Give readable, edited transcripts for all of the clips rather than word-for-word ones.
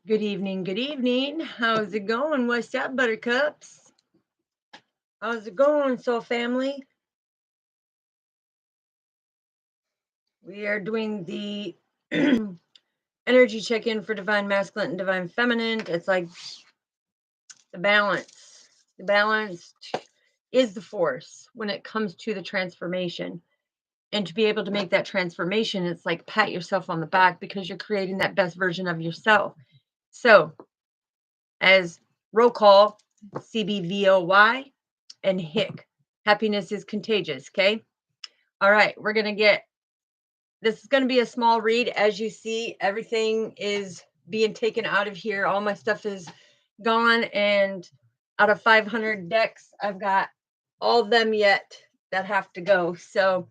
Good evening, good evening. How's it going? What's up, buttercups? How's it going, soul family? We are doing the energy check-in for divine masculine and divine feminine. It's like the balance. The balance is the force when it comes to the transformation. And to be able to make that transformation, it's like pat yourself on the back because you're creating that best version of yourself. So, as roll call, CBVOY and HIC. Happiness is contagious, okay? All right, we're going to get, this is going to be a small read. As you see, everything is being taken out of here. All my stuff is gone, and out of 500 decks, I've got all of them yet that have to go. So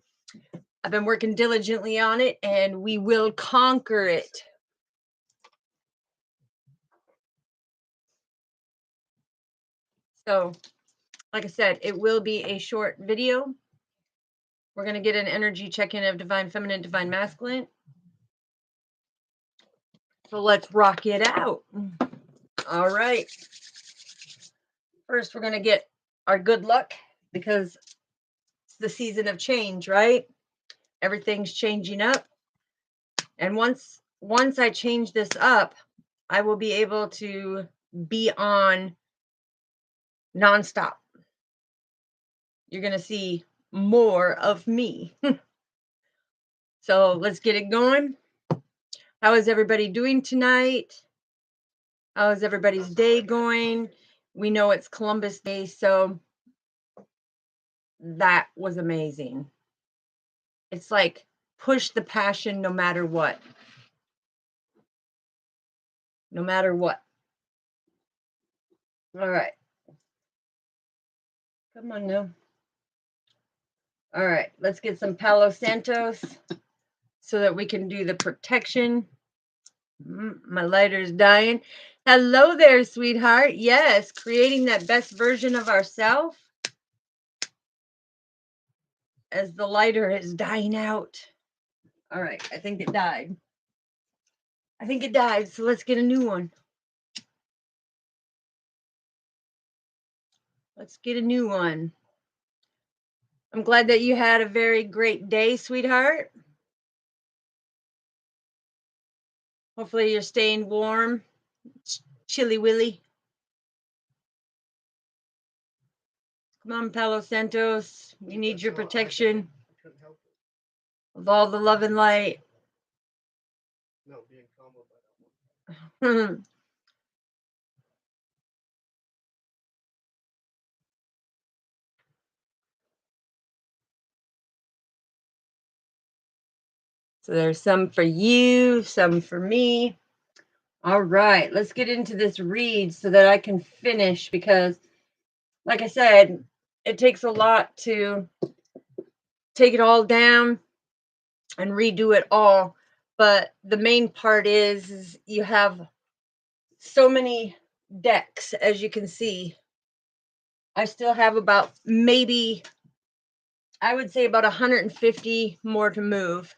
I've been working diligently on it, and we will conquer it. So, like I said, it will be a short video. We're going to get an energy check-in of divine feminine, divine masculine. So let's rock it out. All right. First, we're going to get our good luck because it's the season of change, right? Everything's changing up. And once I change this up, I will be able to be on nonstop. You're going to see more of me. So let's get it going. How is everybody doing tonight? How is everybody's day going? We know it's Columbus Day, so that was amazing. It's like push the passion no matter what. No matter what. All right. Come on now. All right, let's get some Palo Santos so that we can do the protection. My lighter's dying. Hello there, sweetheart. Yes, creating that best version of ourselves as the lighter is dying out. All right, I think it died. So let's get a new one. Let's get a new one. I'm glad that you had a very great day, sweetheart. Hopefully you're staying warm. Chilly Willy. Come on, Palo Santos. We need your protection of all the love and light. No, being calm about that. So there's some for you, some for me. All right, let's get into this read so that I can finish because, like I said, it takes a lot to take it all down and redo it all. But the main part is you have so many decks, as you can see. I still have about maybe, I would say about 150 more to move.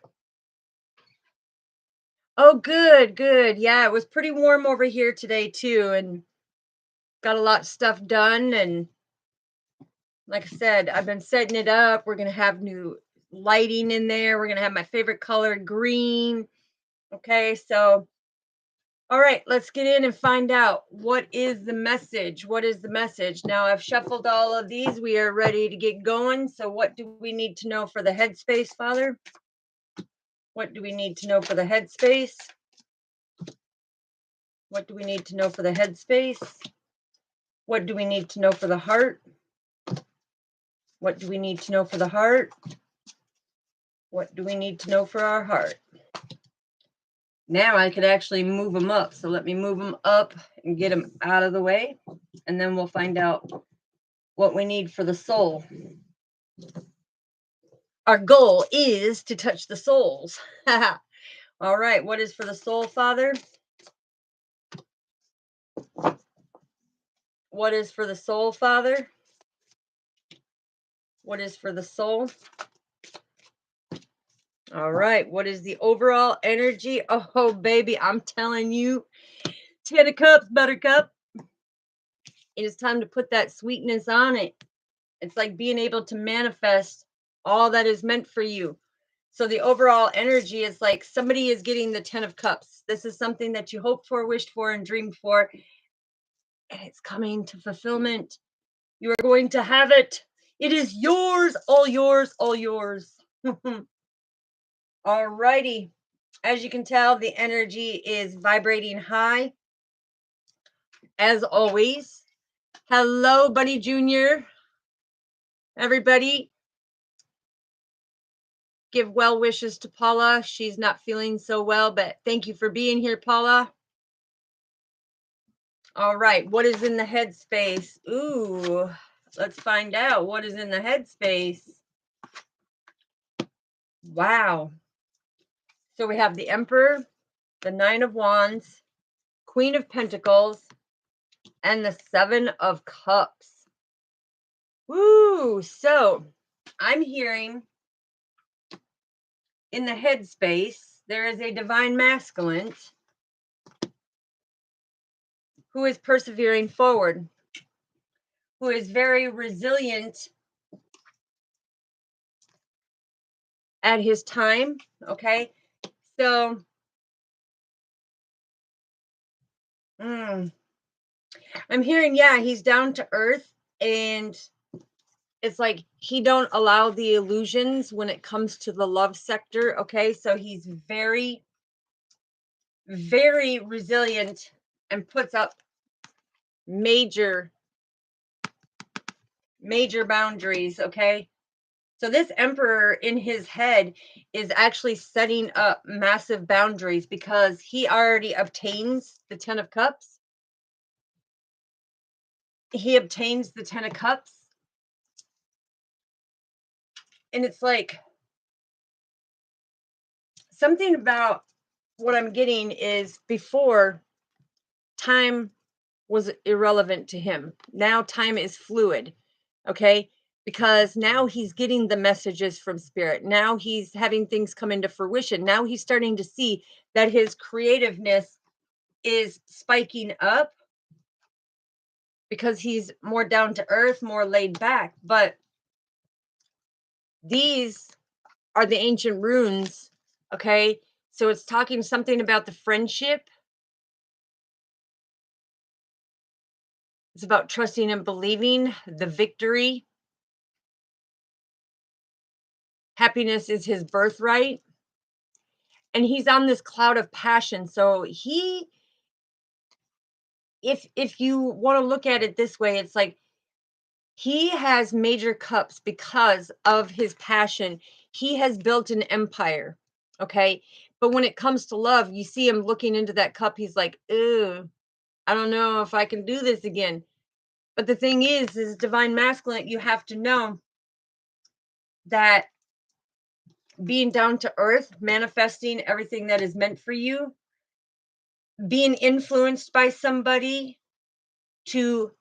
Oh, good, good. Yeah, it was pretty warm over here today too, and got a lot of stuff done. And like I said, I've been setting it up. We're gonna have new lighting in there. We're gonna have my favorite color, green. Okay, so all right, let's get in and find out what is the message. What is the message? Now I've shuffled all of these. We are ready to get going. So what do we need to know for the headspace, Father? What do we need to know for the headspace? What do we need to know for the headspace? What do we need to know for the heart? What do we need to know for the heart? What do we need to know for our heart? Now I could actually move them up. So let me move them up and get them out of the way. And then we'll find out what we need for the soul. Our goal is to touch the souls. All right. What is for the soul, Father? What is for the soul, Father? What is for the soul? All right. What is the overall energy? Oh, baby, I'm telling you, Ten of Cups, Buttercup. It is time to put that sweetness on it. It's like being able to manifest all that is meant for you. So the overall energy is like somebody is getting the 10 of Cups. This is something that you hoped for, wished for, and dreamed for. And it's coming to fulfillment. You are going to have it. It is yours, all yours, all yours. All righty. As you can tell, the energy is vibrating high. As always. Hello, Buddy Junior. Everybody, give well wishes to Paula. She's not feeling so well, but thank you for being here, Paula. All right, what is in the headspace? Ooh, let's find out what is in the headspace. Wow. So we have the Emperor, the Nine of Wands, Queen of Pentacles, and the Seven of Cups. Woo! So I'm hearing in the headspace, there is a divine masculine who is persevering forward, who is very resilient at his time. Okay. So, I'm hearing, yeah, he's down to earth, and it's like he don't allow the illusions when it comes to the love sector. Okay. So he's very, very resilient and puts up major boundaries. Okay. So this emperor in his head is actually setting up massive boundaries because he already obtains the 10 of Cups. He obtains the 10 of Cups. And it's like something about what I'm getting is before, time was irrelevant to him. Now time is fluid. Okay. Because now he's getting the messages from spirit. Now he's having things come into fruition. Now he's starting to see that his creativeness is spiking up because he's more down to earth, more laid back. But these are the ancient runes. Okay. So it's talking something about the friendship. It's about trusting and believing, the victory. Happiness is his birthright. And he's on this cloud of passion. So he, if you want to look at it this way, it's like he has major cups because of his passion. He has built an empire. Okay. But when it comes to love, you see him looking into that cup. He's like, ew, I don't know if I can do this again. But the thing is divine masculine, you have to know that being down to earth, manifesting everything that is meant for you, being influenced by somebody to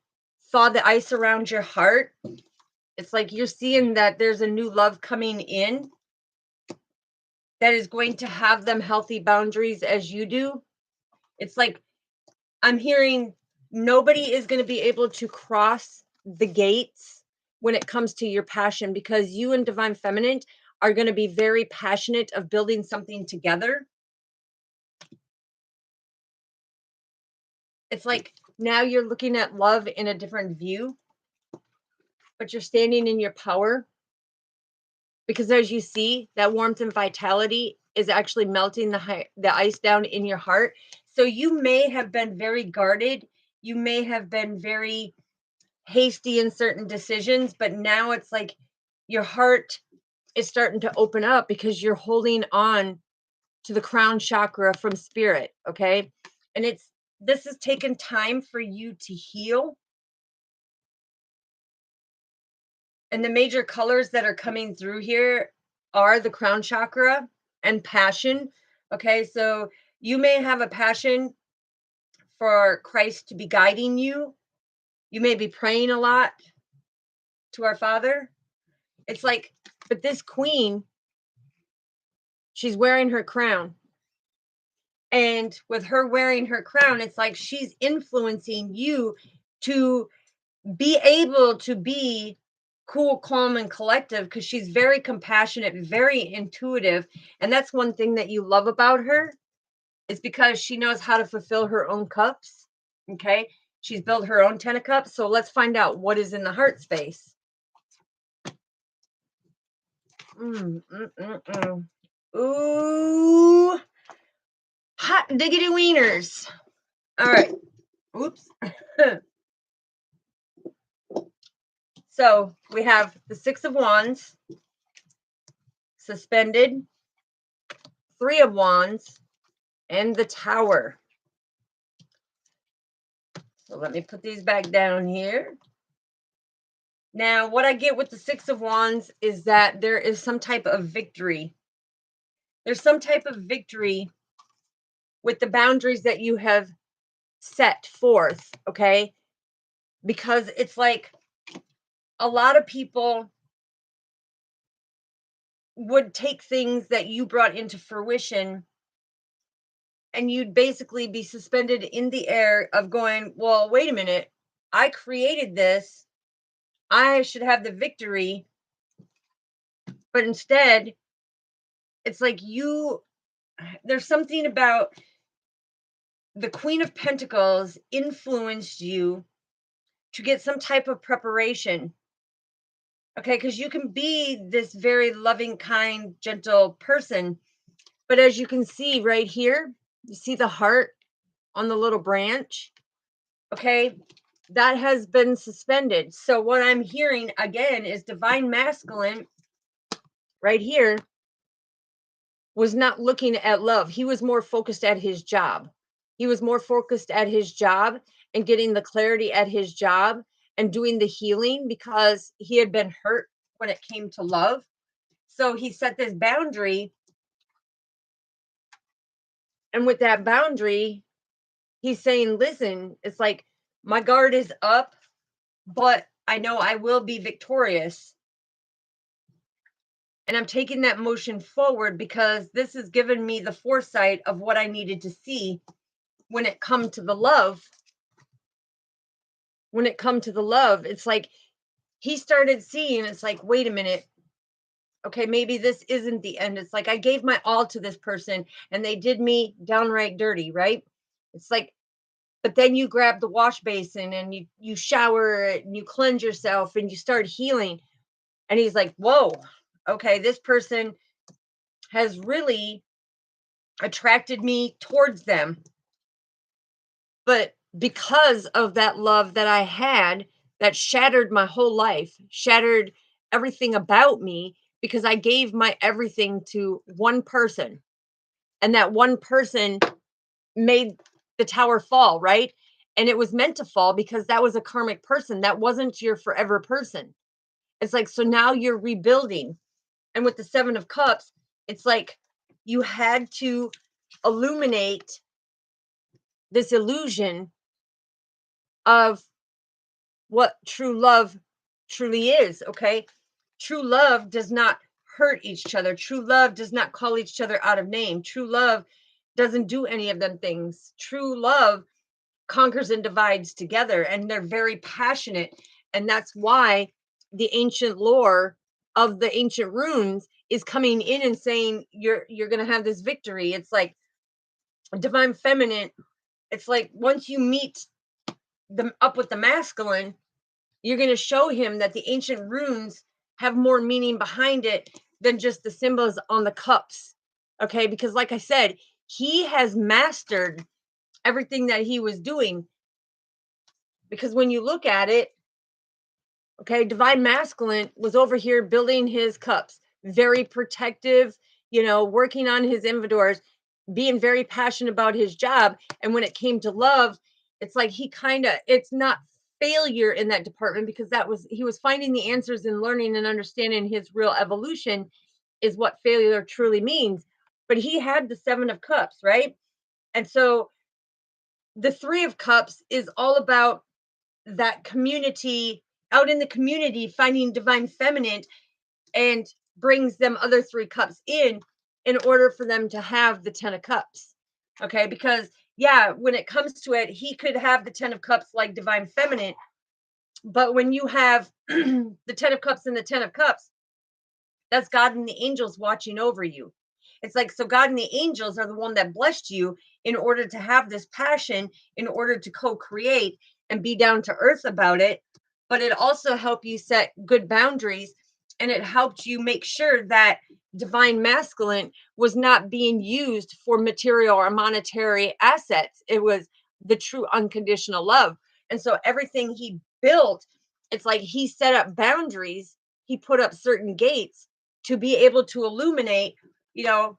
thaw the ice around your heart. It's like you're seeing that there's a new love coming in that is going to have them healthy boundaries as you do. It's like I'm hearing nobody is going to be able to cross the gates when it comes to your passion, because you and divine feminine are going to be very passionate of building something together. It's like now you're looking at love in a different view, but you're standing in your power, because as you see, that warmth and vitality is actually melting the ice down in your heart. So you may have been very guarded. You may have been very hasty in certain decisions, but now it's like your heart is starting to open up because you're holding on to the crown chakra from spirit. Okay. And this has taken time for you to heal. And the major colors that are coming through here are the crown chakra and passion. Okay, so you may have a passion for Christ to be guiding you. You may be praying a lot to our Father. It's like, but this queen, she's wearing her crown. And with her wearing her crown, it's like she's influencing you to be able to be cool, calm, and collective, because she's very compassionate, very intuitive. And that's one thing that you love about her, is because she knows how to fulfill her own cups. Okay. She's built her own 10 of cups. So let's find out what is in the heart space. Ooh, hot diggity wieners. All right. Oops. So we have the 6 of Wands, suspended, 3 of Wands, and the Tower. So let me put these back down here. Now, what I get with the 6 of Wands is that there is some type of victory. There's some type of victory with the boundaries that you have set forth, okay? Because it's like a lot of people would take things that you brought into fruition, and you'd basically be suspended in the air of going, well, wait a minute, I created this, I should have the victory. But instead, it's like there's something about the Queen of Pentacles influenced you to get some type of preparation. Okay, because you can be this very loving, kind, gentle person. But as you can see right here, you see the heart on the little branch. Okay, that has been suspended. So what I'm hearing again is divine masculine right here was not looking at love. He was more focused at his job. He was more focused at his job and getting the clarity at his job and doing the healing, because he had been hurt when it came to love. So he set this boundary. And with that boundary, he's saying, listen, it's like my guard is up, but I know I will be victorious. And I'm taking that motion forward because this has given me the foresight of what I needed to see when it come to the love. When it come to the love, it's like he started seeing, it's like, wait a minute. Okay, maybe this isn't the end. It's like I gave my all to this person and they did me downright dirty, right? It's like, but then you grab the wash basin and you shower and you cleanse yourself and you start healing. And he's like, whoa, okay, this person has really attracted me towards them. But because of that love that I had, that shattered my whole life, shattered everything about me, because I gave my everything to one person. And that one person made the tower fall, right? And it was meant to fall because that was a karmic person. That wasn't your forever person. It's like, so now you're rebuilding. And with the 7 of Cups, it's like you had to illuminate this illusion of what true love truly is. Okay, true love does not hurt each other. True love does not call each other out of name. True love doesn't do any of them things. True love conquers and divides together, and they're very passionate. And that's why the ancient lore of the ancient runes is coming in and saying you're going to have this victory. It's like divine feminine. It's like once you meet them up with the masculine, you're going to show him that the ancient runes have more meaning behind it than just the symbols on the cups. Okay, because like I said, he has mastered everything that he was doing. Because when you look at it, okay, divine masculine was over here building his cups, very protective, working on his inventories, being very passionate about his job. And when it came to love, it's like it's not failure in that department, because he was finding the answers and learning and understanding his real evolution is what failure truly means. But he had the 7 of Cups, right? And so the 3 of Cups is all about that community, out in the community, finding divine feminine, and brings them other 3 cups in order for them to have the 10 of Cups. Okay, because yeah, when it comes to it, he could have the 10 of cups like divine feminine, but when you have the 10 of cups and the 10 of cups, that's God and the angels watching over you. It's like, so God and the angels are the one that blessed you in order to have this passion, in order to co-create and be down to earth about it. But it also helped you set good boundaries, and it helped you make sure that divine masculine was not being used for material or monetary assets. It was the true unconditional love. And so everything he built, it's like he set up boundaries, he put up certain gates to be able to illuminate, you know,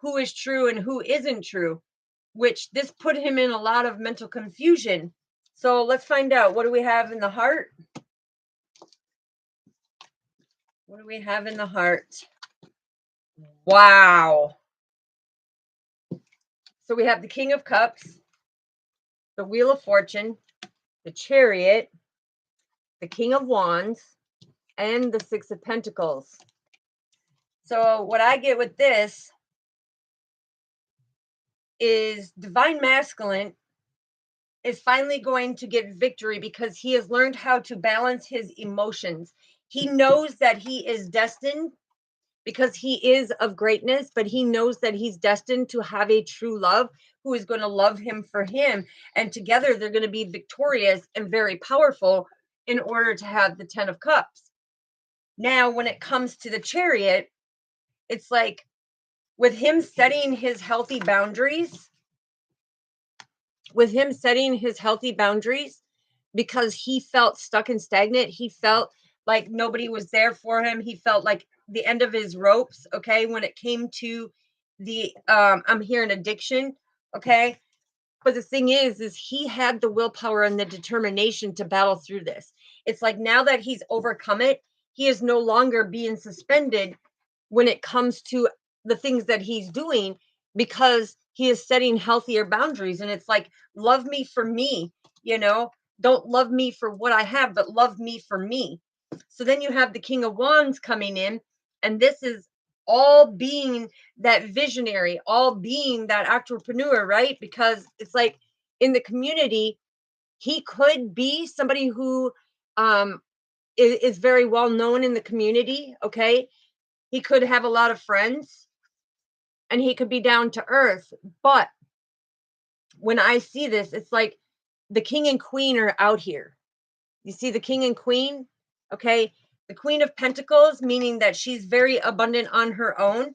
who is true and who isn't true, which this put him in a lot of mental confusion. So let's find out, what do we have in the heart? What do we have in the heart? Wow. So we have the King of Cups, the Wheel of Fortune, the Chariot, the King of Wands, and the Six of Pentacles. So what I get with this is divine masculine is finally going to get victory because he has learned how to balance his emotions. He knows that he is destined because he is of greatness, but he knows that he's destined to have a true love who is going to love him for him. And together they're going to be victorious and very powerful in order to have the 10 of Cups. Now, when it comes to the Chariot, it's like with him setting his healthy boundaries, because he felt stuck and stagnant. He felt like nobody was there for him. He felt like the end of his ropes. Okay. When it came to the, I'm hearing addiction. Okay. But the thing is he had the willpower and the determination to battle through this. It's like now that he's overcome it, he is no longer being suspended when it comes to the things that he's doing, because he is setting healthier boundaries. And it's like, love me for me, you know, don't love me for what I have, but love me for me. So then you have the King of Wands coming in, and this is all being that visionary, all being that entrepreneur, right? Because it's like in the community, he could be somebody who um, is very well known in the community. Okay. He could have a lot of friends and he could be down to earth. But when I see this, it's like the king and queen are out here. You see the king and queen? Okay. The Queen of Pentacles, meaning that she's very abundant on her own,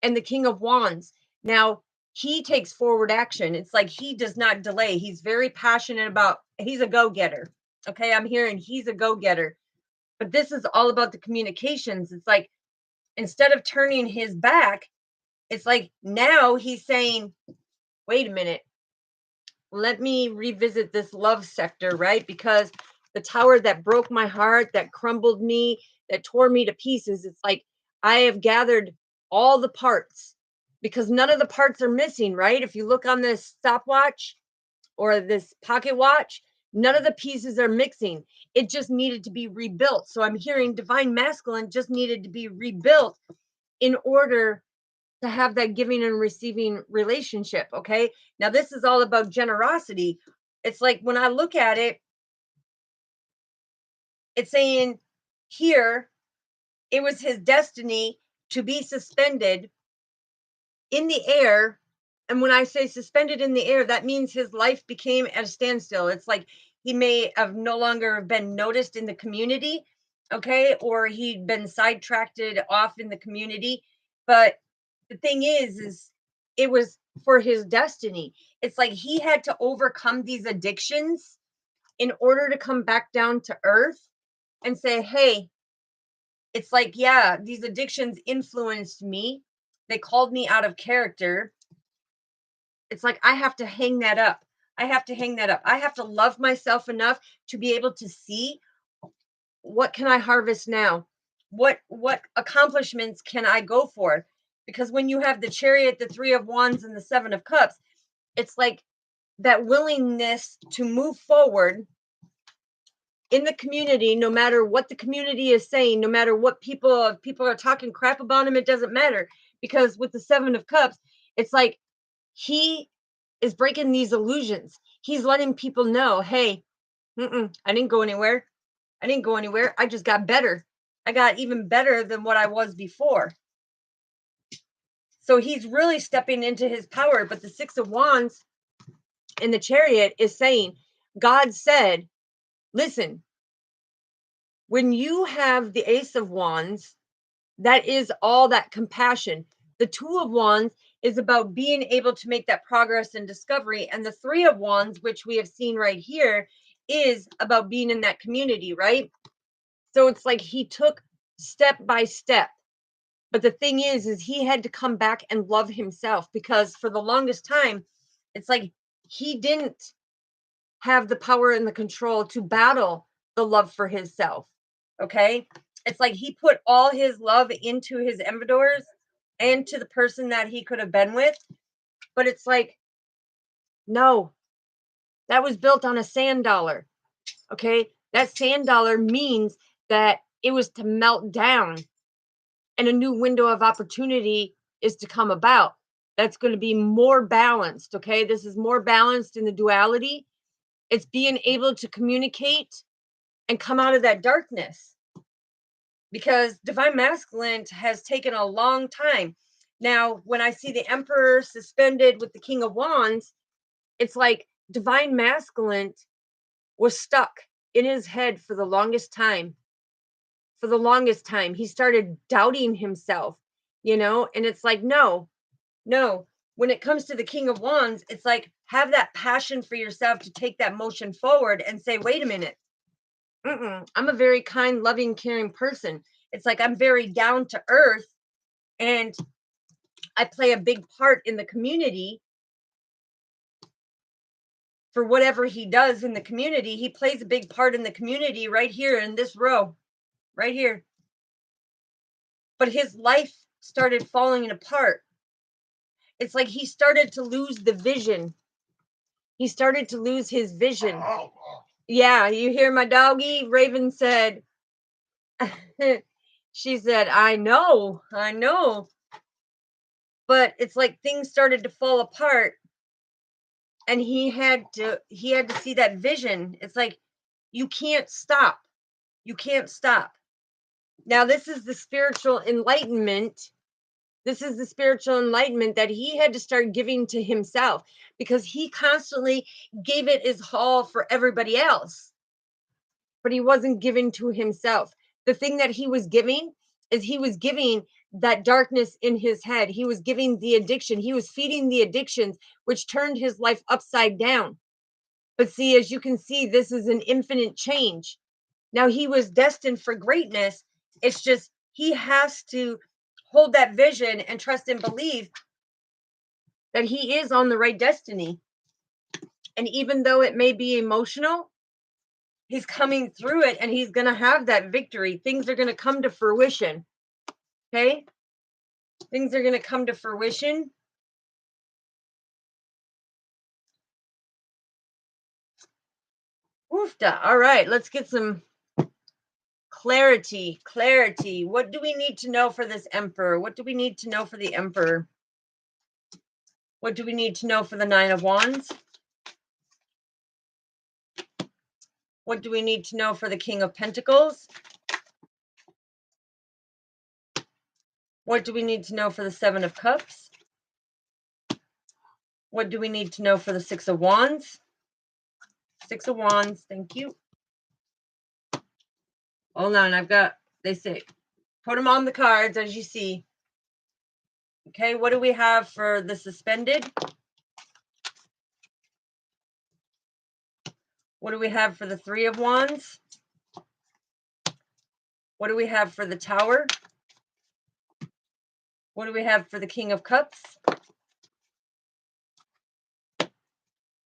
and the King of Wands. Now, he takes forward action. It's like he does not delay. He's very passionate about, he's a go-getter. Okay, I'm hearing he's a go-getter. But this is all about the communications. It's like instead of turning his back, it's like now he's saying, wait a minute, let me revisit this love sector, right? Because the tower that broke my heart, that crumbled me, that tore me to pieces, it's like I have gathered all the parts because none of the parts are missing, right? If you look on this stopwatch or this pocket watch, none of the pieces are mixing. It just needed to be rebuilt. So I'm hearing divine masculine just needed to be rebuilt in order to have that giving and receiving relationship. Okay. Now, this is all about generosity. It's like when I look at it, it's saying here it was his destiny to be suspended in the air. And when I say suspended in the air, that means his life became at a standstill. It's like he may have no longer been noticed in the community. Okay. Or he'd been sidetracked off in the community. But the thing is it was for his destiny. It's like he had to overcome these addictions in order to come back down to earth and say, hey, it's like, yeah, these addictions influenced me. They called me out of character. It's like I have to hang that up. I have to hang that up. I have to love myself enough to be able to see, what can I harvest now? What accomplishments can I go for? Because when you have the Chariot, the Three of Wands, and the Seven of Cups, it's like that willingness to move forward in the community, no matter what the community is saying, no matter what people are talking crap about him, it doesn't matter. Because with the Seven of Cups, it's like he is breaking these illusions. He's letting people know, hey, I didn't go anywhere. I didn't go anywhere. I just got better. I got even better than what I was before. So he's really stepping into his power. But the Six of Wands in the Chariot is saying, God said, listen, when you have the Ace of Wands, that is all that compassion. The Two of Wands is about being able to make that progress and discovery. And the Three of Wands, which we have seen right here, is about being in that community, right? So it's like he took step by step. But the thing is he had to come back and love himself, because for the longest time, it's like he didn't have the power and the control to battle the love for himself. Okay. It's like he put all his love into his envidors and to the person that he could have been with. But it's like, no, that was built on a sand dollar. Okay. That sand dollar means that it was to melt down and a new window of opportunity is to come about. That's going to be more balanced. Okay. This is more balanced in the duality. It's being able to communicate and come out of that darkness, because divine masculine has taken a long time. Now, when I see the Emperor suspended with the King of Wands, it's like divine masculine was stuck in his head for the longest time. For the longest time, he started doubting himself, and it's like, no. When it comes to the King of Wands, it's like, have that passion for yourself to take that motion forward and say, wait a minute. I'm a very kind, loving, caring person. It's like I'm very down to earth, and I play a big part in the community. For whatever he does in the community, he plays a big part in the community right here in this row, right here. But his life started falling apart. It's like he started to lose the vision. He started to lose his vision. Yeah, you hear my doggie? Raven said, she said, I know. But it's like things started to fall apart, and he had to see that vision. It's like, you can't stop. Now, this is the spiritual enlightenment. That he had to start giving to himself, because he constantly gave it his all for everybody else, but he wasn't giving to himself. The thing that he was giving is he was giving that darkness in his head. He was giving the addiction. He was feeding the addictions, which turned his life upside down. But see, as you can see, this is an infinite change. Now, he was destined for greatness. It's just he has to hold that vision and trust and believe that he is on the right destiny. And even though it may be emotional, he's coming through it, and he's going to have that victory. Things are going to come to fruition. Okay? Things are going to come to fruition. Oofta. All right, let's get some clarity. What do we need to know for this Emperor? What do we need to know for the Emperor? What do we need to know for the Nine of Wands? What do we need to know for the King of Pentacles? What do we need to know for the Seven of Cups? What do we need to know for the Six of Wands? Six of Wands, thank you. Hold on, they say, put them on the cards as you see. Okay, what do we have for the Suspended? What do we have for the Three of Wands? What do we have for the Tower? What do we have for the King of Cups?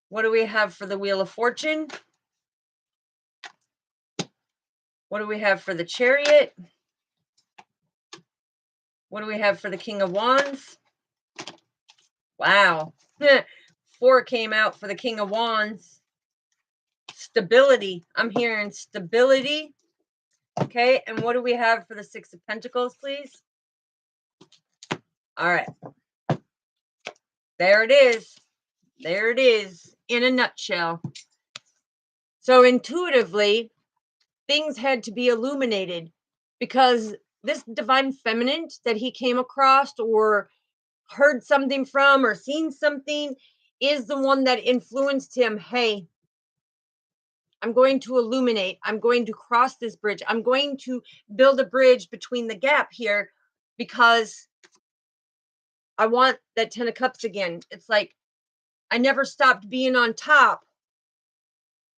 What do we have for the Wheel of Fortune? What do we have for the Chariot? What do we have for the King of Wands? Wow. 4 came out for the King of Wands. Stability. I'm hearing stability. Okay, and what do we have for the Six of Pentacles, please? All right. There it is. There it is in a nutshell. So intuitively, things had to be illuminated because this divine feminine that he came across or heard something from or seen something is the one that influenced him. Hey, I'm going to illuminate. I'm going to cross this bridge. I'm going to build a bridge between the gap here because I want that 10 of cups again. It's like I never stopped being on top,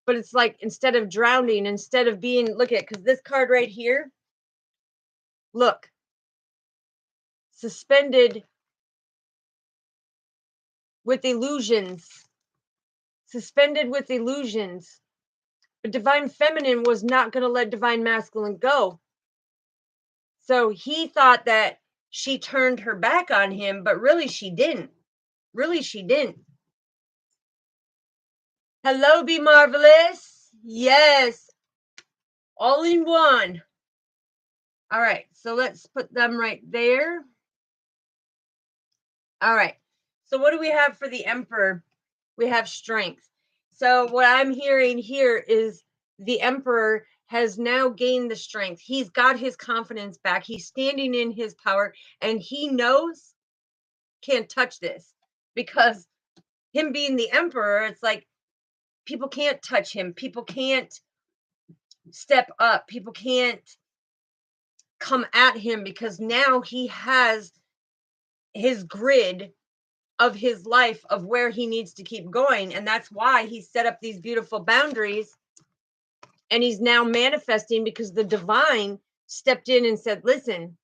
but it's like instead of drowning, instead of being, look at, because this card right here, look, suspended with illusions, suspended with illusions. But divine feminine was not going to let divine masculine go. So he thought that she turned her back on him, but really she didn't. Really she didn't. Hello, Be Marvelous. Yes. All in one. All right. So let's put them right there. All right. So what do we have for the Emperor? We have strength. So what I'm hearing here is the Emperor has now gained the strength. He's got his confidence back. He's standing in his power and he knows can't touch this because him being the Emperor, it's like people can't touch him. People can't step up. People can't come at him because now he has his grid of his life of where he needs to keep going. And that's why he set up these beautiful boundaries. And he's now manifesting because the divine stepped in and said, listen,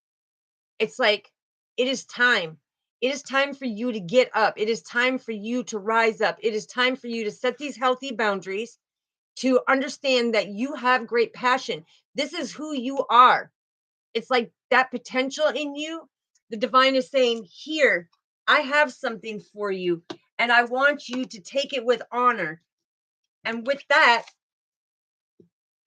it's like, it is time. It is time for you to get up. It is time for you to rise up. It is time for you to set these healthy boundaries, to understand that you have great passion. This is who you are. It's like that potential in you. The divine is saying, here, I have something for you, and I want you to take it with honor. And with that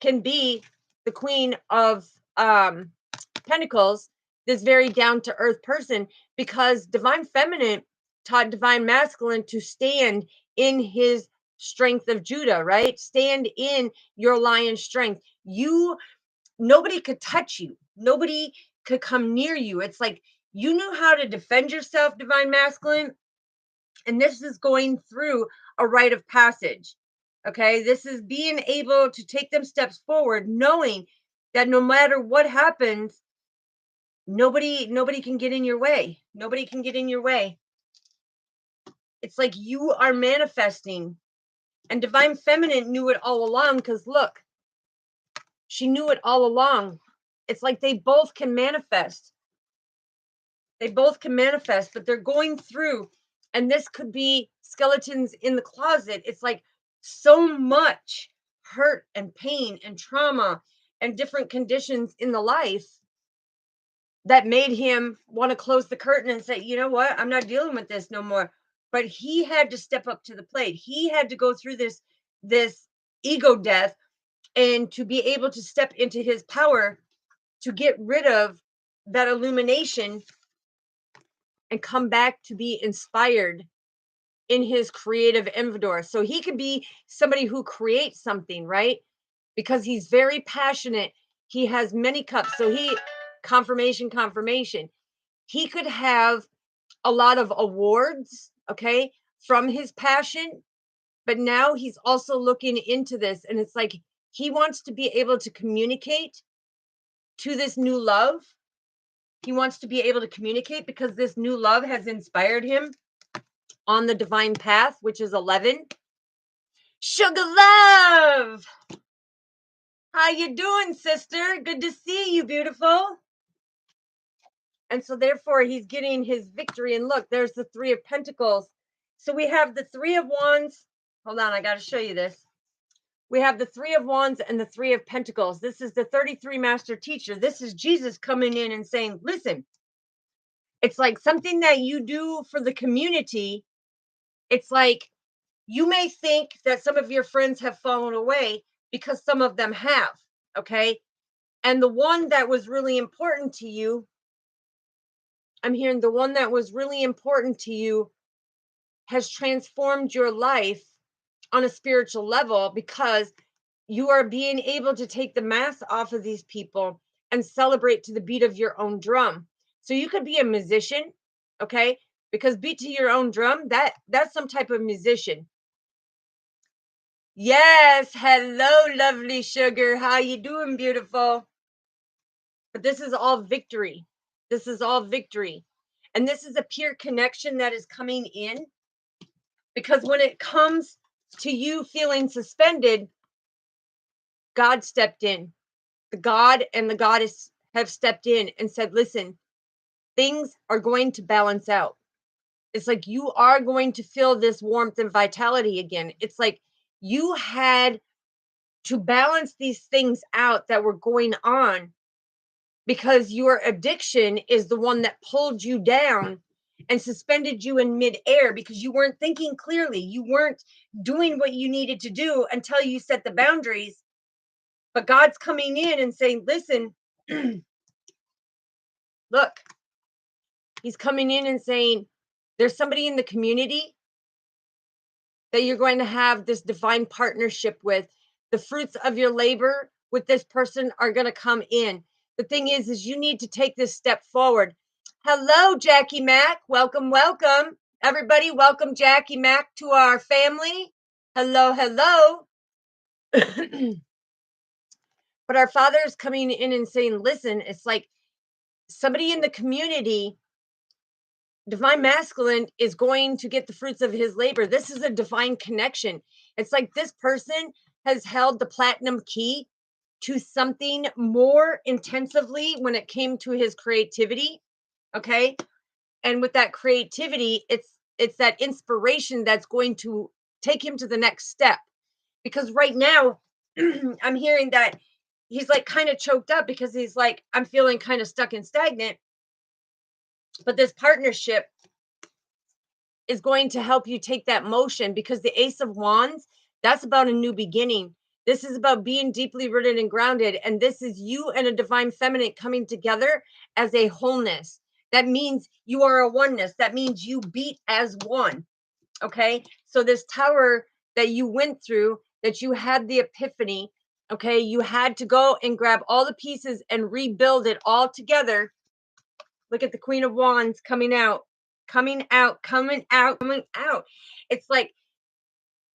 can be the Queen of Pentacles, this very down to earth person, because divine feminine taught divine masculine to stand in his strength of Judah, right? Stand in your lion strength. Nobody could touch you. Nobody could come near you. It's like you knew how to defend yourself, divine masculine. And this is going through a rite of passage. Okay. This is being able to take them steps forward, knowing that no matter what happens, nobody can get in your way. Nobody can get in your way. It's like you are manifesting. And divine feminine knew it all along because look, she knew it all along. It's like they both can manifest. They both can manifest, but they're going through, and this could be skeletons in the closet. It's like so much hurt and pain and trauma and different conditions in the life that made him want to close the curtain and say, you know what, I'm not dealing with this no more. But he had to step up to the plate. He had to go through this ego death and to be able to step into his power to get rid of that illumination and come back to be inspired in his creative endeavor. So he could be somebody who creates something, right? Because he's very passionate. He has many cups. So confirmation. He could have a lot of awards, okay, from his passion, but now he's also looking into this. And it's like he wants to be able to communicate to this new love. He wants to be able to communicate because this new love has inspired him on the divine path, which is 11. Sugar love, how you doing, sister? Good to see you, beautiful. And so therefore he's getting his victory. And look, there's the 3 of Pentacles. So we have the 3 of Wands. Hold on, I got to show you this. We have the 3 of Wands and the 3 of Pentacles. This is the 33 master teacher. This is Jesus coming in and saying, listen, it's like something that you do for the community. It's like you may think that some of your friends have fallen away because some of them have, okay? And the one that was really important to you, I'm hearing the one that was really important to you has transformed your life on a spiritual level, because you are being able to take the mask off of these people and celebrate to the beat of your own drum. So you could be a musician, okay? Because beat to your own drum, that's some type of musician. Yes, hello, lovely sugar. How you doing, beautiful? But this is all victory. This is all victory. And this is a pure connection that is coming in, because when it comes to you feeling suspended, God stepped in. The God and the goddess have stepped in and said, listen, things are going to balance out. It's like you are going to feel this warmth and vitality again. It's like you had to balance these things out that were going on, because your addiction is the one that pulled you down and suspended you in midair, because you weren't thinking clearly. You weren't doing what you needed to do until you set the boundaries. But God's coming in and saying, listen, look, he's coming in and saying, there's somebody in the community that you're going to have this divine partnership with. The fruits of your labor with this person are going to come in. The thing is you need to take this step forward. Hello, Jackie Mack. Welcome, welcome. Everybody, welcome Jackie Mack to our family. Hello, hello. But our Father is coming in and saying, listen, it's like somebody in the community, divine masculine, is going to get the fruits of his labor. This is a divine connection. It's like this person has held the platinum key to something more intensively when it came to his creativity. Okay. And with that creativity, it's that inspiration that's going to take him to the next step. Because right now, I'm hearing that he's like kind of choked up, because he's like, I'm feeling kind of stuck and stagnant. But this partnership is going to help you take that motion, because the Ace of Wands, that's about a new beginning. This is about being deeply rooted and grounded. And this is you and a divine feminine coming together as a wholeness. That means you are a oneness. That means you beat as one. Okay. So this tower that you went through, that you had the epiphany, okay, you had to go and grab all the pieces and rebuild it all together. Look at the Queen of Wands coming out, coming out, coming out, coming out. It's like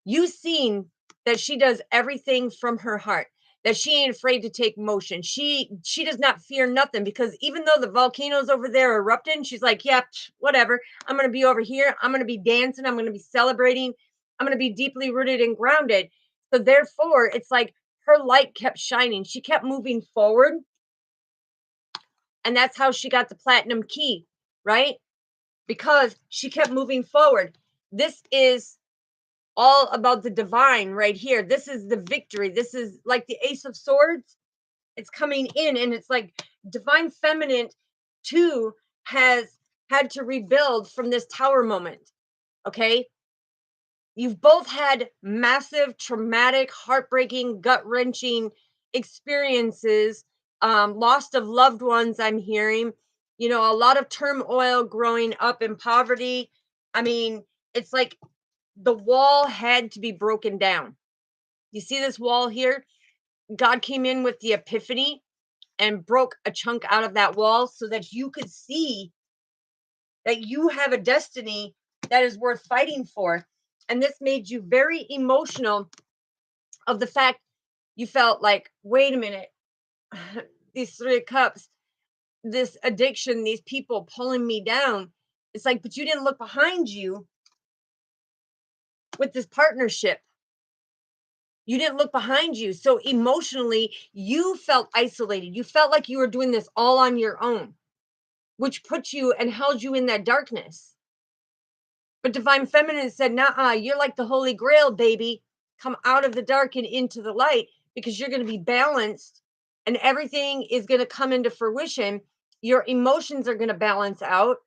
you seen that she does everything from her heart, that she ain't afraid to take motion. She does not fear nothing, because even though the volcanoes over there are erupting, she's like, yeah, whatever. I'm going to be over here. I'm going to be dancing. I'm going to be celebrating. I'm going to be deeply rooted and grounded. So therefore, it's like her light kept shining. She kept moving forward. And that's how she got the platinum key, right? Because she kept moving forward. This is all about the divine right here. This is the victory. This is like the Ace of Swords. It's coming in, and it's like divine feminine too has had to rebuild from this tower moment. Okay. You've both had massive, traumatic, heartbreaking, gut wrenching experiences, loss of loved ones. I'm hearing, a lot of turmoil growing up in poverty. I mean, it's like the wall had to be broken down. You see this wall here? God came in with the epiphany and broke a chunk out of that wall so that you could see that you have a destiny that is worth fighting for. And this made you very emotional of the fact you felt like, wait a minute, these 3 of Cups, this addiction, these people pulling me down. It's like, but you didn't look behind you with this partnership. You didn't look behind you. So emotionally, you felt isolated. You felt like you were doing this all on your own, which put you and held you in that darkness. But divine feminine said, nah, you're like the Holy Grail, baby. Come out of the dark and into the light, because you're going to be balanced and everything is going to come into fruition. Your emotions are going to balance out.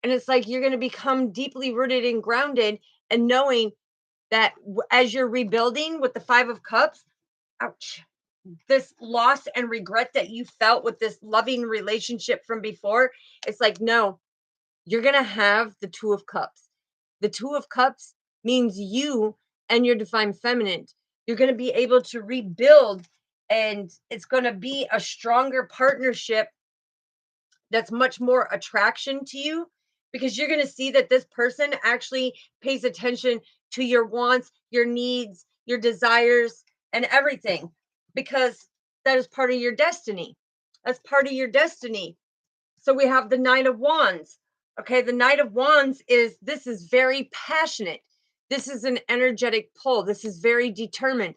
And it's like you're going to become deeply rooted and grounded, and knowing that as you're rebuilding with the 5 of Cups, ouch, this loss and regret that you felt with this loving relationship from before, it's like, no, you're going to have the 2 of Cups. The Two of Cups means you and your divine feminine. You're going to be able to rebuild, and it's going to be a stronger partnership that's much more attraction to you, because you're going to see that this person actually pays attention to your wants, your needs, your desires, and everything, because that is part of your destiny. That's part of your destiny. So we have the Knight of Wands. Okay, the Knight of Wands is, this is very passionate. This is an energetic pull. This is very determined.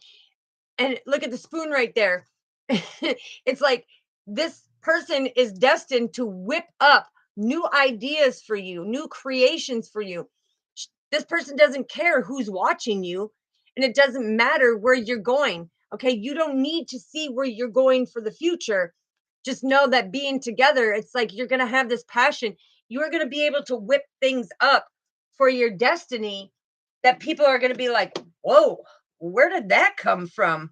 And look at the spoon right there. It's like this person is destined to whip up new ideas for you, new creations for you. This person doesn't care who's watching you, and it doesn't matter where you're going. Okay, you don't need to see where you're going for the future. Just know that being together, it's like you're going to have this passion. You're going to be able to whip things up for your destiny that people are going to be like, whoa, where did that come from?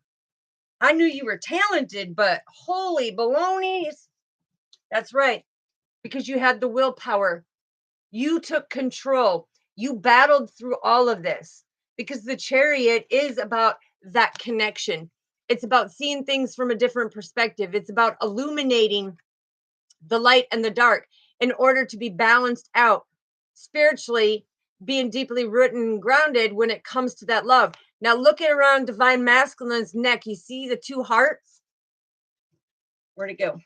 I knew you were talented, but holy baloney. That's right, because you had the willpower. You took control. You battled through all of this, because the Chariot is about that connection. It's about seeing things from a different perspective. It's about illuminating the light and the dark in order to be balanced out spiritually, being deeply rooted and grounded when it comes to that love. Now look at around divine masculine's neck. You see the two hearts? Where'd it go?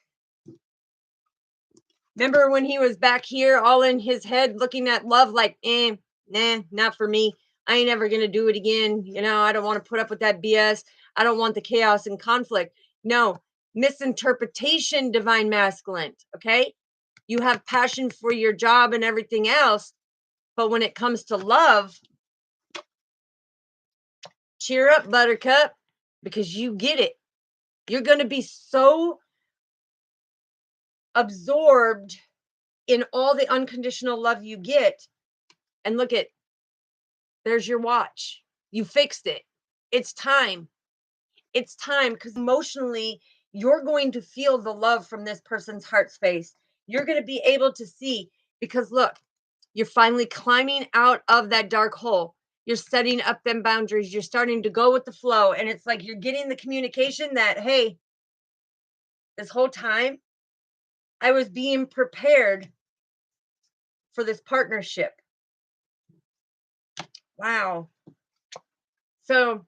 Remember when he was back here all in his head looking at love like, nah, not for me. I ain't ever going to do it again. You know, I don't want to put up with that BS. I don't want the chaos and conflict. No, misinterpretation, divine masculine. Okay. You have passion for your job and everything else. But when it comes to love, cheer up, buttercup, because you get it. You're going to be so absorbed in all the unconditional love you get. And look at, there's your watch. You fixed it. It's time. It's time, because emotionally, you're going to feel the love from this person's heart space. You're going to be able to see, because look, you're finally climbing out of that dark hole. You're setting up them boundaries. You're starting to go with the flow. And it's like you're getting the communication that, hey, this whole time I was being prepared for this partnership. Wow. So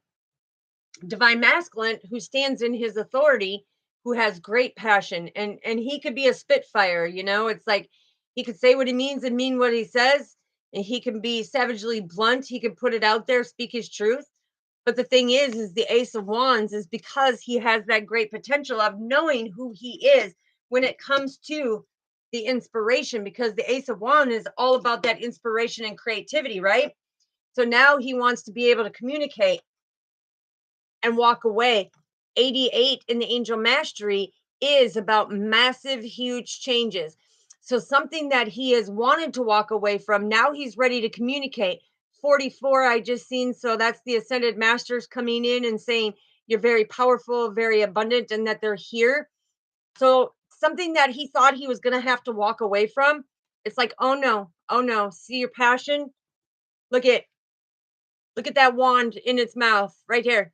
divine masculine, who stands in his authority, who has great passion, and he could be a spitfire, you know. It's like he could say what he means and mean what he says, and he can be savagely blunt. He can put it out there, speak his truth. But the thing is the Ace of Wands is because he has that great potential of knowing who he is when it comes to the inspiration, because the Ace of Wands is all about that inspiration and creativity, right? So now he wants to be able to communicate and walk away. 88 in the Angel Mastery is about massive, huge changes. So something that he has wanted to walk away from, now he's ready to communicate. 44, I just seen. So that's the Ascended Masters coming in and saying, you're very powerful, very abundant, and that they're here. So something that he thought he was going to have to walk away from, it's like, oh no, see your passion? Look at that wand in its mouth right here.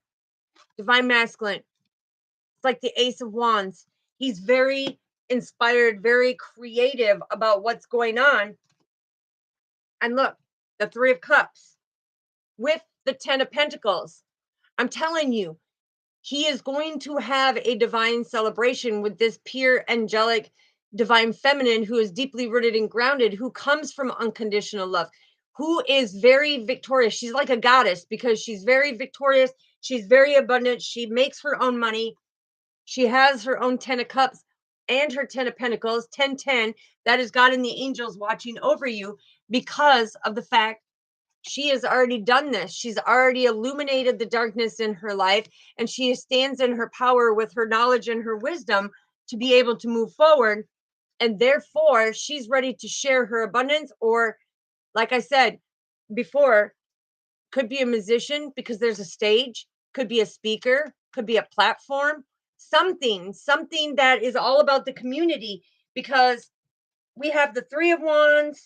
Divine masculine. It's like the Ace of Wands. He's very inspired, very creative about what's going on. And look, the Three of Cups with the Ten of Pentacles. I'm telling you, he is going to have a divine celebration with this pure, angelic, divine feminine who is deeply rooted and grounded, who comes from unconditional love, who is very victorious. She's like a goddess because she's very victorious. She's very abundant. She makes her own money. She has her own Ten of Cups and her Ten of Pentacles, 10-10. That is God and the angels watching over you, because of the fact she has already done this. She's already illuminated the darkness in her life, and she stands in her power with her knowledge and her wisdom to be able to move forward. And therefore, she's ready to share her abundance, or, like I said before, could be a musician because there's a stage, could be a speaker, could be a platform, something that is all about the community, because we have the Three of Wands,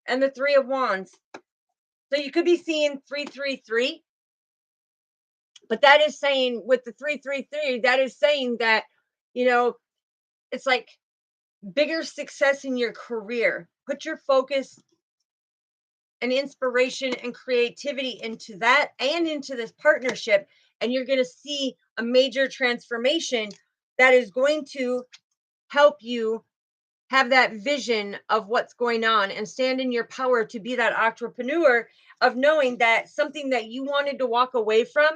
and the Three of Wands. So you could be seeing 333, but that is saying with the 333, that is saying that, you know, it's like bigger success in your career. Put your focus and inspiration and creativity into that and into this partnership, and you're going to see a major transformation that is going to help you have that vision of what's going on and stand in your power to be that entrepreneur of knowing that something that you wanted to walk away from,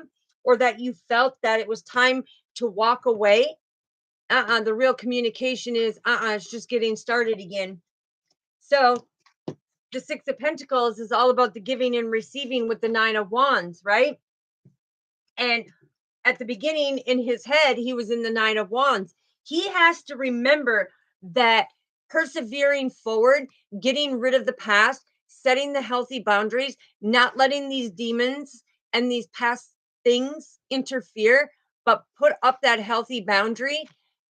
or that you felt that it was time to walk away. The real communication is it's just getting started again. So the Six of Pentacles is all about the giving and receiving with the Nine of Wands, right? And at the beginning, in his head, he was in the Nine of Wands. He has to remember that persevering forward, getting rid of the past, setting the healthy boundaries, not letting these demons and these past things interfere, but put up that healthy boundary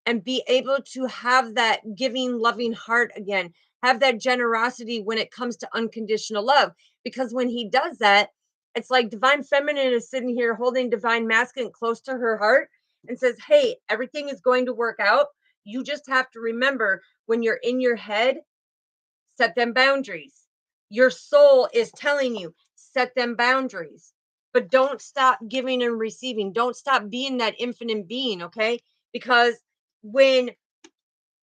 and be able to have that giving, loving heart again, have that generosity when it comes to unconditional love. Because when he does that, it's like divine feminine is sitting here holding divine masculine close to her heart and says, hey, everything is going to work out. You just have to remember, when you're in your head, set them boundaries. Your soul is telling you, set them boundaries. But don't stop giving and receiving. Don't stop being that infinite being, okay? Because when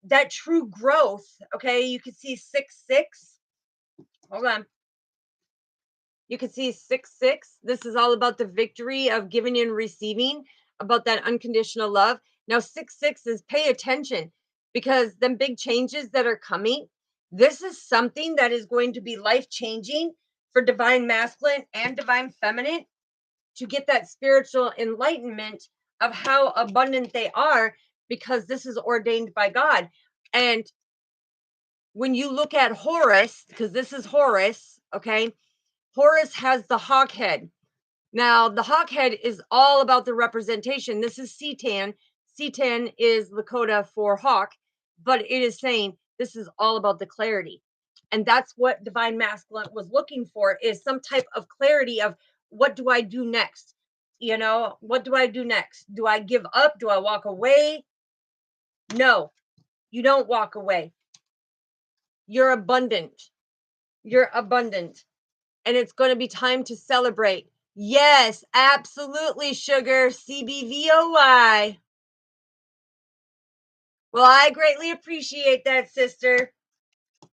that true growth, okay, you can see 6-6. Hold on. You can see 6-6. This is all about the victory of giving and receiving, about that unconditional love. Now, 6-6 is pay attention, because them big changes that are coming, this is something that is going to be life changing for divine masculine and divine feminine, to get that spiritual enlightenment of how abundant they are, because this is ordained by God. And when you look at Horus, because this is Horus, okay, Horus has the hawk head. Now, the hawk head is all about the representation. This is Cetan. Cetan is Lakota for hawk, but it is saying this is all about the clarity. And that's what divine masculine was looking for, is some type of clarity of, what do I do next? You know, what do I do next? Do I give up? Do I walk away? No, you don't walk away. You're abundant. You're abundant. And it's going to be time to celebrate. Yes, absolutely, sugar. CBVOY. Well, I greatly appreciate that, sister.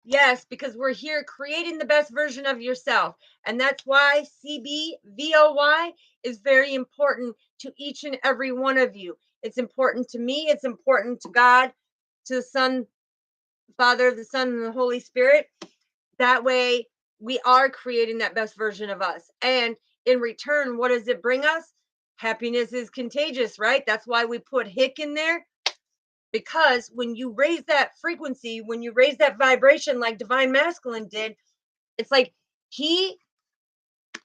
Yes, because we're here creating the best version of yourself. And that's why CBVOY is very important to each and every one of you. It's important to me. It's important to God, to the Son, Father, the Son, and the Holy Spirit. That way, we are creating that best version of us. And in return, what does it bring us? Happiness is contagious, right? That's why we put hick in there. Because when you raise that frequency, when you raise that vibration like divine masculine did, it's like he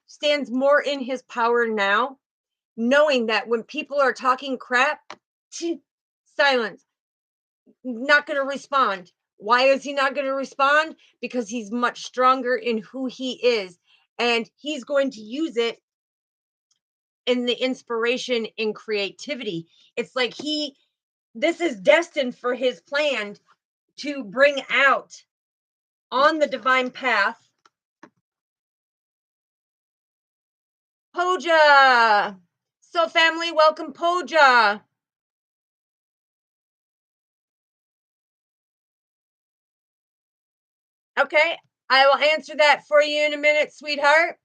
stands more in his power now, knowing that when people are talking crap, silence, not going to respond. Why is he not going to respond? Because he's much stronger in who he is, and he's going to use it in the inspiration and creativity. It's like this is destined for his plan to bring out on the divine path. Poja. So family, welcome Poja. Okay, I will answer that for you in a minute, sweetheart.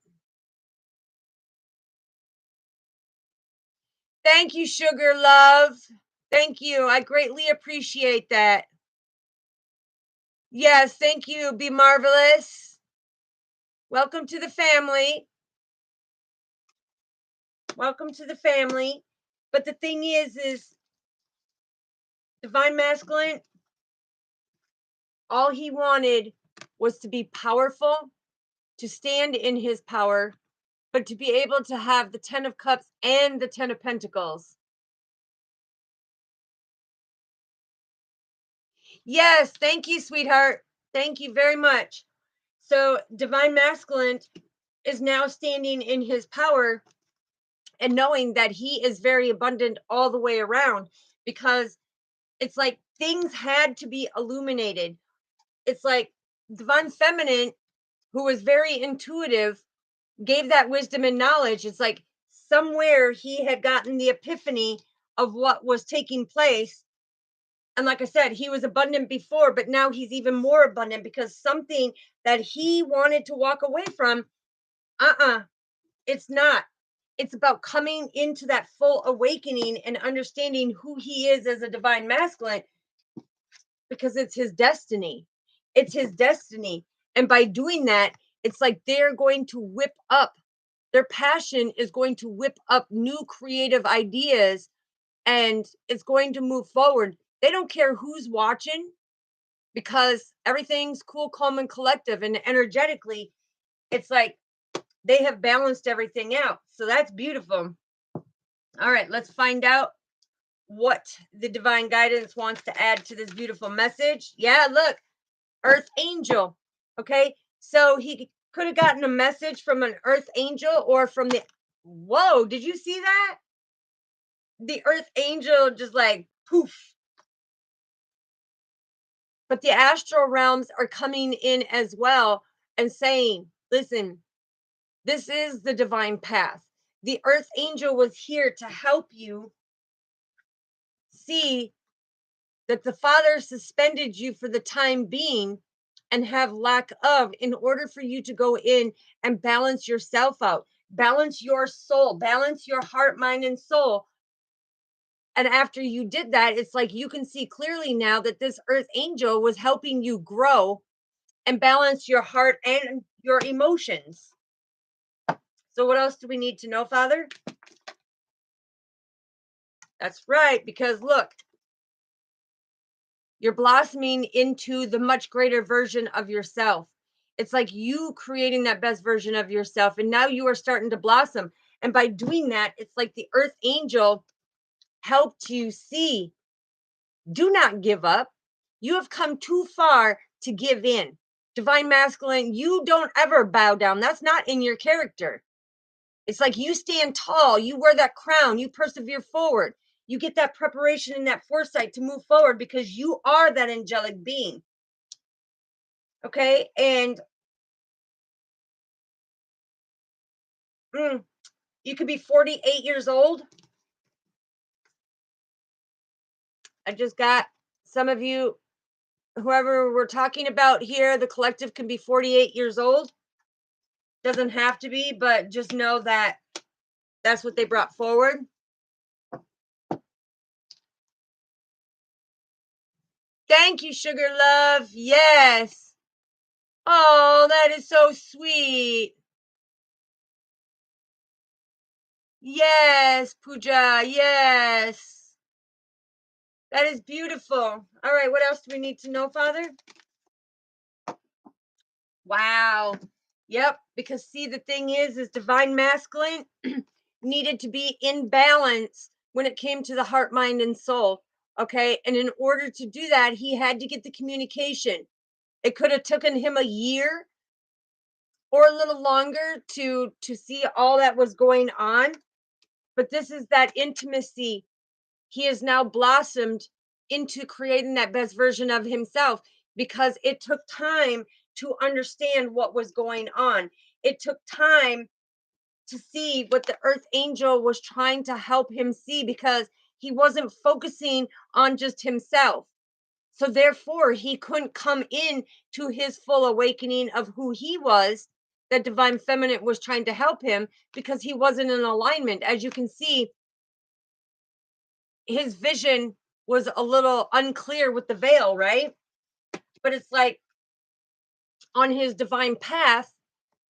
Thank you, sugar love. Thank you. I greatly appreciate that. Yes, thank you. Be marvelous. Welcome to the family. Welcome to the family. But the thing is divine masculine, all he wanted was to be powerful, to stand in his power, but to be able to have the 10 of Cups and the 10 of Pentacles. Yes, thank you, sweetheart. Thank you very much. So divine masculine is now standing in his power and knowing that he is very abundant all the way around, because it's like things had to be illuminated. It's like divine feminine, who was very intuitive, gave that wisdom and knowledge. It's like somewhere he had gotten the epiphany of what was taking place. And like I said, he was abundant before, but now he's even more abundant because something that he wanted to walk away from, it's not. It's about coming into that full awakening and understanding who he is as a divine masculine, because it's his destiny. It's his destiny. And by doing that, it's like they're going to whip up, their passion is going to whip up new creative ideas, and it's going to move forward. They don't care who's watching, because everything's cool, calm, and collective. And energetically, it's like they have balanced everything out. So that's beautiful. All right, let's find out what the divine guidance wants to add to this beautiful message. Yeah, look, Earth Angel. Okay, so he could have gotten a message from an Earth Angel or from the, whoa, did you see that? The Earth Angel just like poof. But the astral realms are coming in as well and saying, listen, this is the divine path. The Earth Angel was here to help you see that the Father suspended you for the time being and have lack of, in order for you to go in and balance yourself out, balance your soul, balance your heart, mind, and soul. And after you did that, it's like you can see clearly now that this Earth Angel was helping you grow and balance your heart and your emotions. So what else do we need to know, Father? That's right, because look, you're blossoming into the much greater version of yourself. It's like you creating that best version of yourself, and now you are starting to blossom. And by doing that, it's like the Earth Angel helped you see, do not give up. You have come too far to give in. Divine masculine, you don't ever bow down. That's not in your character. It's like you stand tall, you wear that crown, you persevere forward. You get that preparation and that foresight to move forward because you are that angelic being. Okay, and you could be 48 years old. I just got some of you, whoever we're talking about here, the collective can be 48 years old. Doesn't have to be, but just know that that's what they brought forward. Thank you, Sugar Love. Yes. Oh, that is so sweet. Yes, Pooja. Yes. That is beautiful. All right, what else do we need to know, Father? Wow. Yep, because see, the thing is divine masculine needed to be in balance when it came to the heart, mind, and soul. Okay, and in order to do that, he had to get the communication. It could have taken him a year or a little longer to see all that was going on, but this is that intimacy. He has now blossomed into creating that best version of himself, because it took time to understand what was going on. It took time to see what the Earth Angel was trying to help him see, because he wasn't focusing on just himself. So therefore, he couldn't come in to his full awakening of who he was. That divine feminine was trying to help him, because he wasn't in alignment. As you can see, his vision was a little unclear with the veil, right? But it's like on his divine path,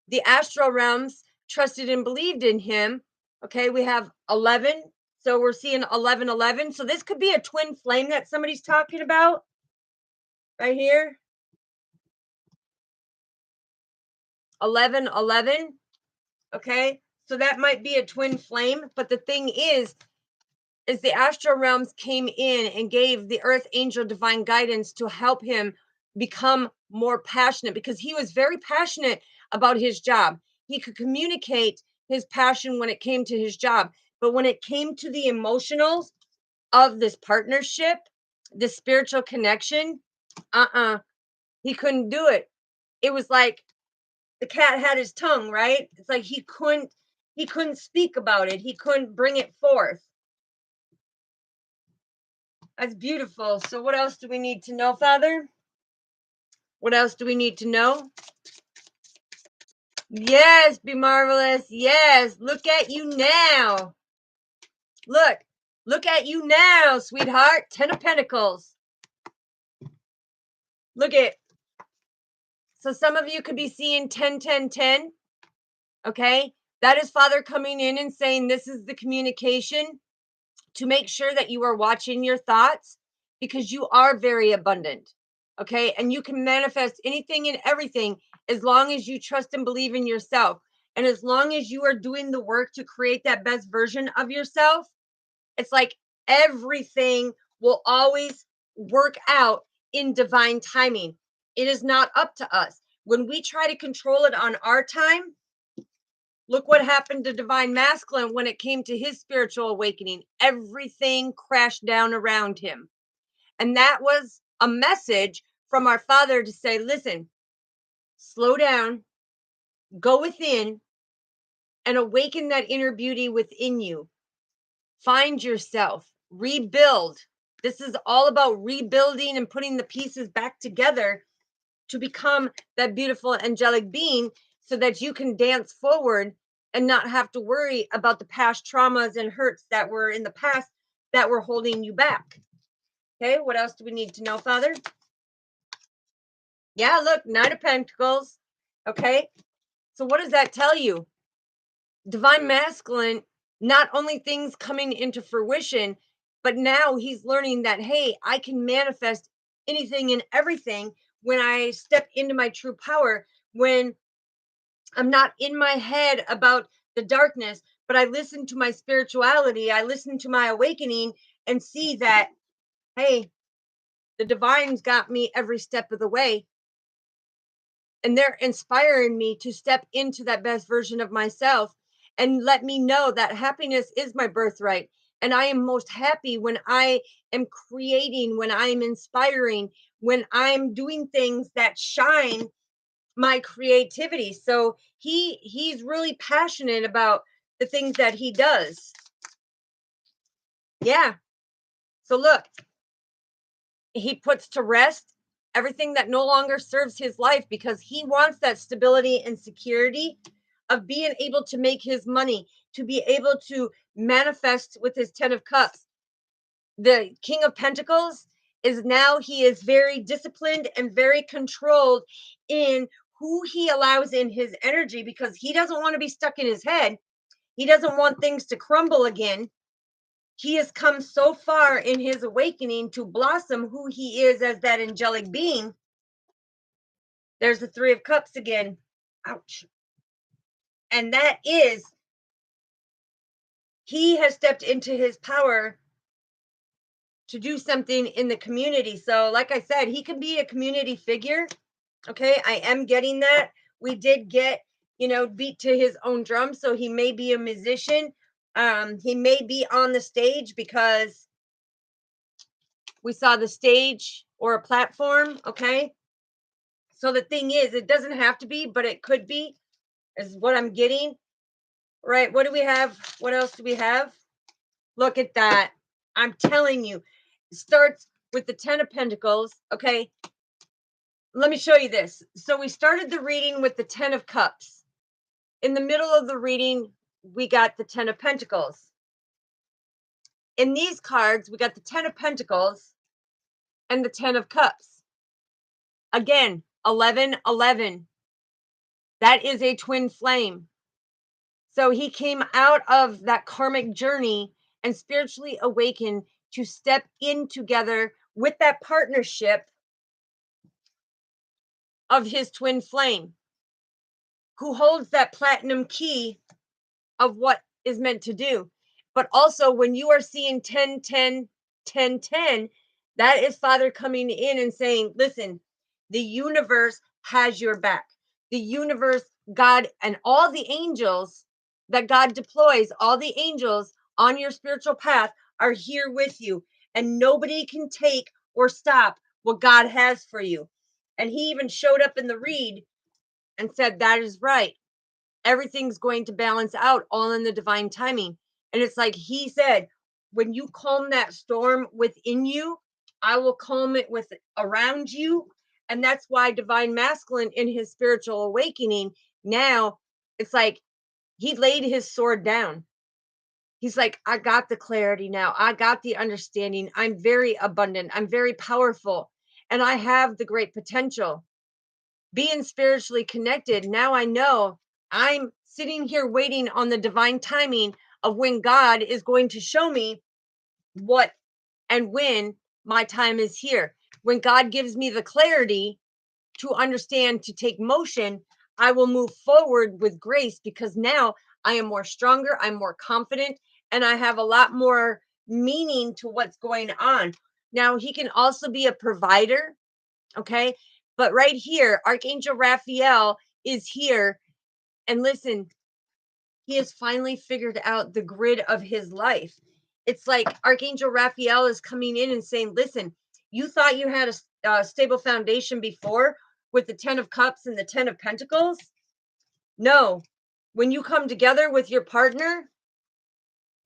the astral realms trusted and believed in him. Okay, we have 11. So we're seeing 11, 11. So this could be a twin flame that somebody's talking about right here. 11, 11. Okay, so that might be a twin flame. But the thing is the astral realms came in and gave the Earth Angel divine guidance to help him become more passionate, because he was very passionate about his job. He could communicate his passion when it came to his job. But when it came to the emotionals of this partnership, this spiritual connection, he couldn't do it. It was like the cat had his tongue, right? It's like he couldn't speak about it. He couldn't bring it forth. That's beautiful. So what else do we need to know, Father? What else do we need to know? Yes, be marvelous. Yes, look at you now. Look at you now, sweetheart. 10 of Pentacles. Look at. So some of you could be seeing 10, 10, 10. Okay, that is Father coming in and saying this is the communication to make sure that you are watching your thoughts, because you are very abundant. Okay, and you can manifest anything and everything as long as you trust and believe in yourself, and as long as you are doing the work to create that best version of yourself. It's like everything will always work out in divine timing. It is not up to us. When we try to control it on our time, look what happened to Divine Masculine when it came to his spiritual awakening. Everything crashed down around him. And that was a message from our Father to say, listen, slow down, go within, and awaken that inner beauty within you. Find yourself, rebuild. This is all about rebuilding and putting the pieces back together to become that beautiful angelic being, so that you can dance forward and not have to worry about the past traumas and hurts that were in the past that were holding you back. Okay, what else do we need to know, Father? Yeah, look, 9 of Pentacles. Okay, so what does that tell you? Divine Masculine, not only things coming into fruition, but now he's learning that, hey, I can manifest anything and everything when I step into my true power, when I'm not in my head about the darkness, but I listen to my spirituality, I listen to my awakening and see that, hey, the divine's got me every step of the way. And they're inspiring me to step into that best version of myself and let me know that happiness is my birthright. And I am most happy when I am creating, when I'm inspiring, when I'm doing things that shine my creativity. So he's really passionate about the things that he does. Yeah. So look, he puts to rest everything that no longer serves his life, because he wants that stability and security of being able to make his money, to be able to manifest with his 10 of Cups. The King of Pentacles is now, he is very disciplined and very controlled in who he allows in his energy, because he doesn't want to be stuck in his head. He doesn't want things to crumble again. He has come so far in his awakening to blossom who he is as that angelic being. There's the 3 of Cups again. Ouch. And that is, he has stepped into his power to do something in the community. So like I said, he can be a community figure. Okay, I am getting that. We did get, beat to his own drum. So he may be a musician. He may be on the stage, because we saw the stage or a platform. Okay, so the thing is, it doesn't have to be, but it could be, is what I'm getting. Right, what do we have? What else do we have? Look at that. I'm telling you, it starts with the 10 of Pentacles. Okay, let me show you this. So we started the reading with the 10 of Cups. In the middle of the reading, we got the 10 of Pentacles. In these cards, we got the 10 of Pentacles and the 10 of Cups. Again, 11, 11. That is a twin flame. So he came out of that karmic journey and spiritually awakened to step in together with that partnership of his twin flame, who holds that platinum key of what is meant to do. But also, when you are seeing 10, 10, 10, 10, that is Father coming in and saying, listen, The universe has your back. The universe, God, and all the angels that God deploys, all the angels on your spiritual path are here with you. And nobody can take or stop what God has for you. And he even showed up in the read and said, that is right. Everything's going to balance out all in the divine timing. And it's like he said, when you calm that storm within you, I will calm it with around you. And that's why divine masculine in his spiritual awakening, now it's like he laid his sword down. He's like, I got the clarity now. I got the understanding. I'm very abundant. I'm very powerful. And I have the great potential. Being spiritually connected, now I know I'm sitting here waiting on the divine timing of when God is going to show me what and when my time is here. When God gives me the clarity to understand, to take motion, I will move forward with grace because now I am more stronger, I'm more confident, and I have a lot more meaning to what's going on. Now, he can also be a provider, okay? But right here, Archangel Raphael is here. And listen, he has finally figured out the grid of his life. It's like Archangel Raphael is coming in and saying, listen, you thought you had a stable foundation before with the 10 of Cups and the 10 of Pentacles? No. When you come together with your partner,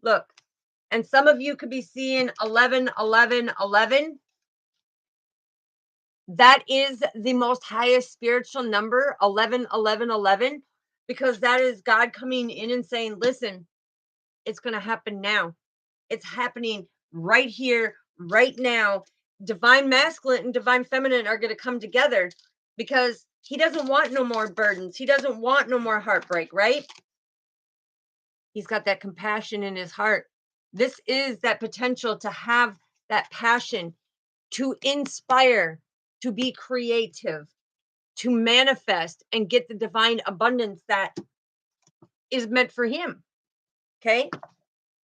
look, and some of you could be seeing 11, 11, 11. That is the most highest spiritual number, 11, 11, 11, because that is God coming in and saying, listen, it's going to happen now. It's happening right here, right now. Divine masculine and divine feminine are going to come together because he doesn't want no more burdens. He doesn't want no more heartbreak, right? He's got that compassion in his heart. This is that potential to have that passion, to inspire, to be creative, to manifest and get the divine abundance that is meant for him. Okay.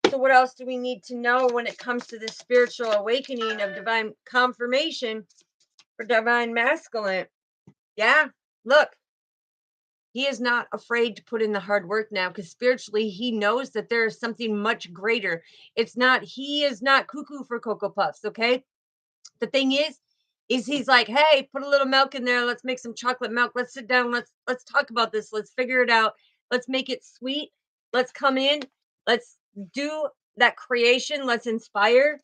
So what else do we need to know when it comes to this spiritual awakening of divine confirmation for divine masculine? Yeah, look, he is not afraid to put in the hard work now because spiritually he knows that there is something much greater. He is not cuckoo for Cocoa Puffs, okay? The thing is he's like, hey, put a little milk in there. Let's make some chocolate milk. Let's sit down. Let's talk about this. Let's figure it out. Let's make it sweet. Let's come in. Let's do that creation. Let's inspire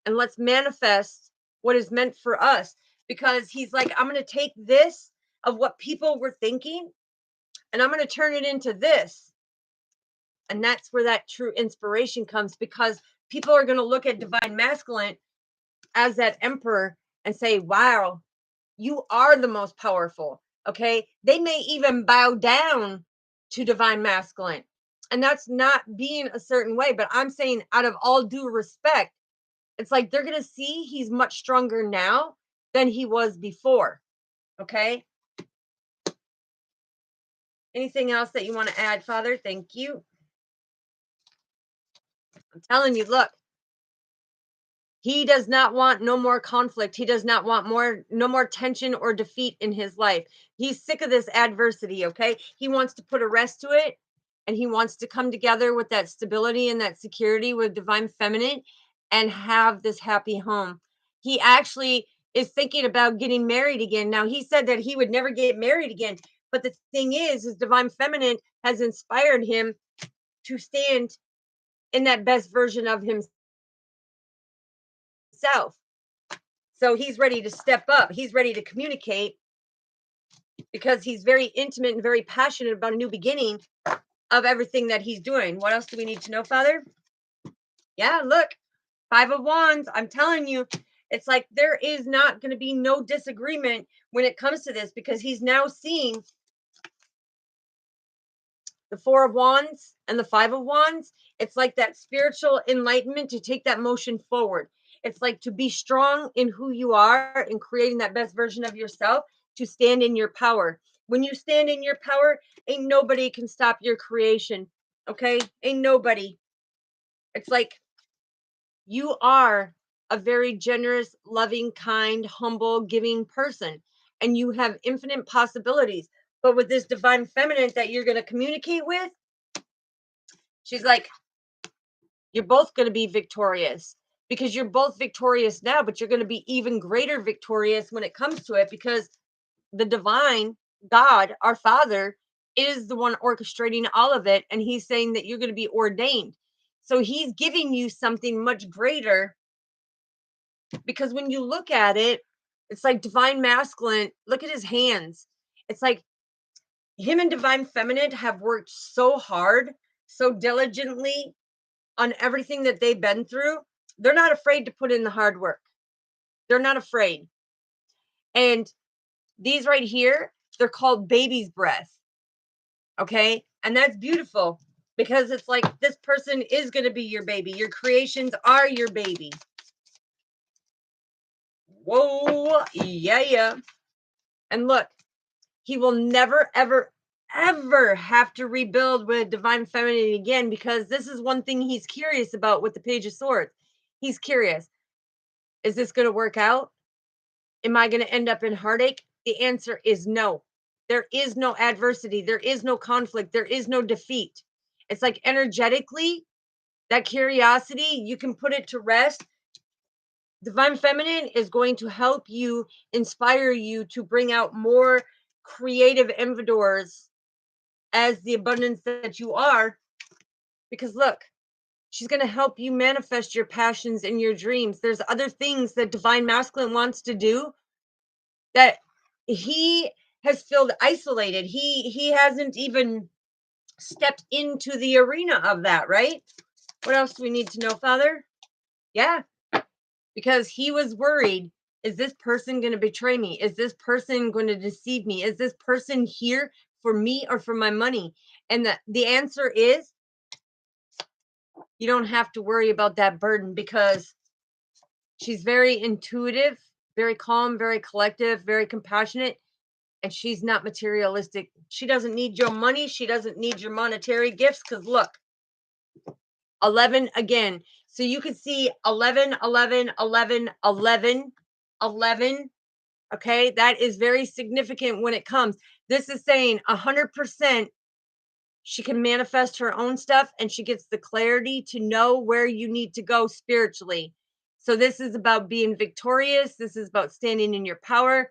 and let's manifest what is meant for us. Because he's like, I'm going to take this of what people were thinking and I'm going to turn it into this. And that's where that true inspiration comes because people are going to look at divine masculine as that emperor and say, wow, you are the most powerful. Okay. They may even bow down to divine masculine. And that's not being a certain way, but I'm saying out of all due respect, it's like they're going to see he's much stronger now than he was before. Okay. Anything else that you want to add, Father? Thank you. I'm telling you, look, he does not want no more conflict. He does not want no more tension or defeat in his life. He's sick of this adversity, okay? He wants to put a rest to it and he wants to come together with that stability and that security with divine feminine and have this happy home. He actually is thinking about getting married again. Now, he said that he would never get married again, but the thing is divine feminine has inspired him to stand in that best version of himself. So he's ready to step up. He's ready to communicate because he's very intimate and very passionate about a new beginning of everything that he's doing. What else do we need to know, Father? Yeah, look, 5 of Wands. I'm telling you, it's like there is not going to be no disagreement when it comes to this because he's now seeing the 4 of Wands and the 5 of Wands. It's like that spiritual enlightenment to take that motion forward. It's like to be strong in who you are and creating that best version of yourself, to stand in your power. When you stand in your power, ain't nobody can stop your creation. Okay? Ain't nobody. It's like you are a very generous, loving, kind, humble, giving person. and you have infinite possibilities. But with this divine feminine that you're going to communicate with, she's like, you're both going to be victorious, because you're both victorious now, but you're going to be even greater victorious when it comes to it, because the divine God, our Father, is the one orchestrating all of it. And he's saying that you're going to be ordained. So he's giving you something much greater, because when you look at it, it's like divine masculine. Look at his hands. It's like him and divine feminine have worked so hard, so diligently on everything that they've been through. They're not afraid to put in the hard work. They're not afraid. And these right here, they're called baby's breath. Okay. And that's beautiful, because it's like this person is going to be your baby. Your creations are your baby. Whoa. Yeah. And look, he will never, ever, ever have to rebuild with divine feminine again, because this is one thing he's curious about with the Page of Swords. He's curious. Is this going to work out? Am I going to end up in heartache? The answer is no. There is no adversity. There is no conflict. There is no defeat. It's like energetically, that curiosity, you can put it to rest. Divine feminine is going to help you, inspire you to bring out more creative endeavors as the abundance that you are. Because look, she's going to help you manifest your passions and your dreams. There's other things that divine masculine wants to do that he has felt isolated. He hasn't even stepped into the arena of that, right? What else do we need to know, Father? Yeah, because he was worried, is this person going to betray me? Is this person going to deceive me? Is this person here for me or for my money? And the answer is, you don't have to worry about that burden, because she's very intuitive, very calm, very collective, very compassionate, and she's not materialistic. She doesn't need your money. She doesn't need your monetary gifts, because look, 11 again. So you could see 11, 11, 11, 11, 11. Okay, that is very significant when it comes. This is saying 100% she can manifest her own stuff, and she gets the clarity to know where you need to go spiritually. So this is about being victorious. This is about standing in your power,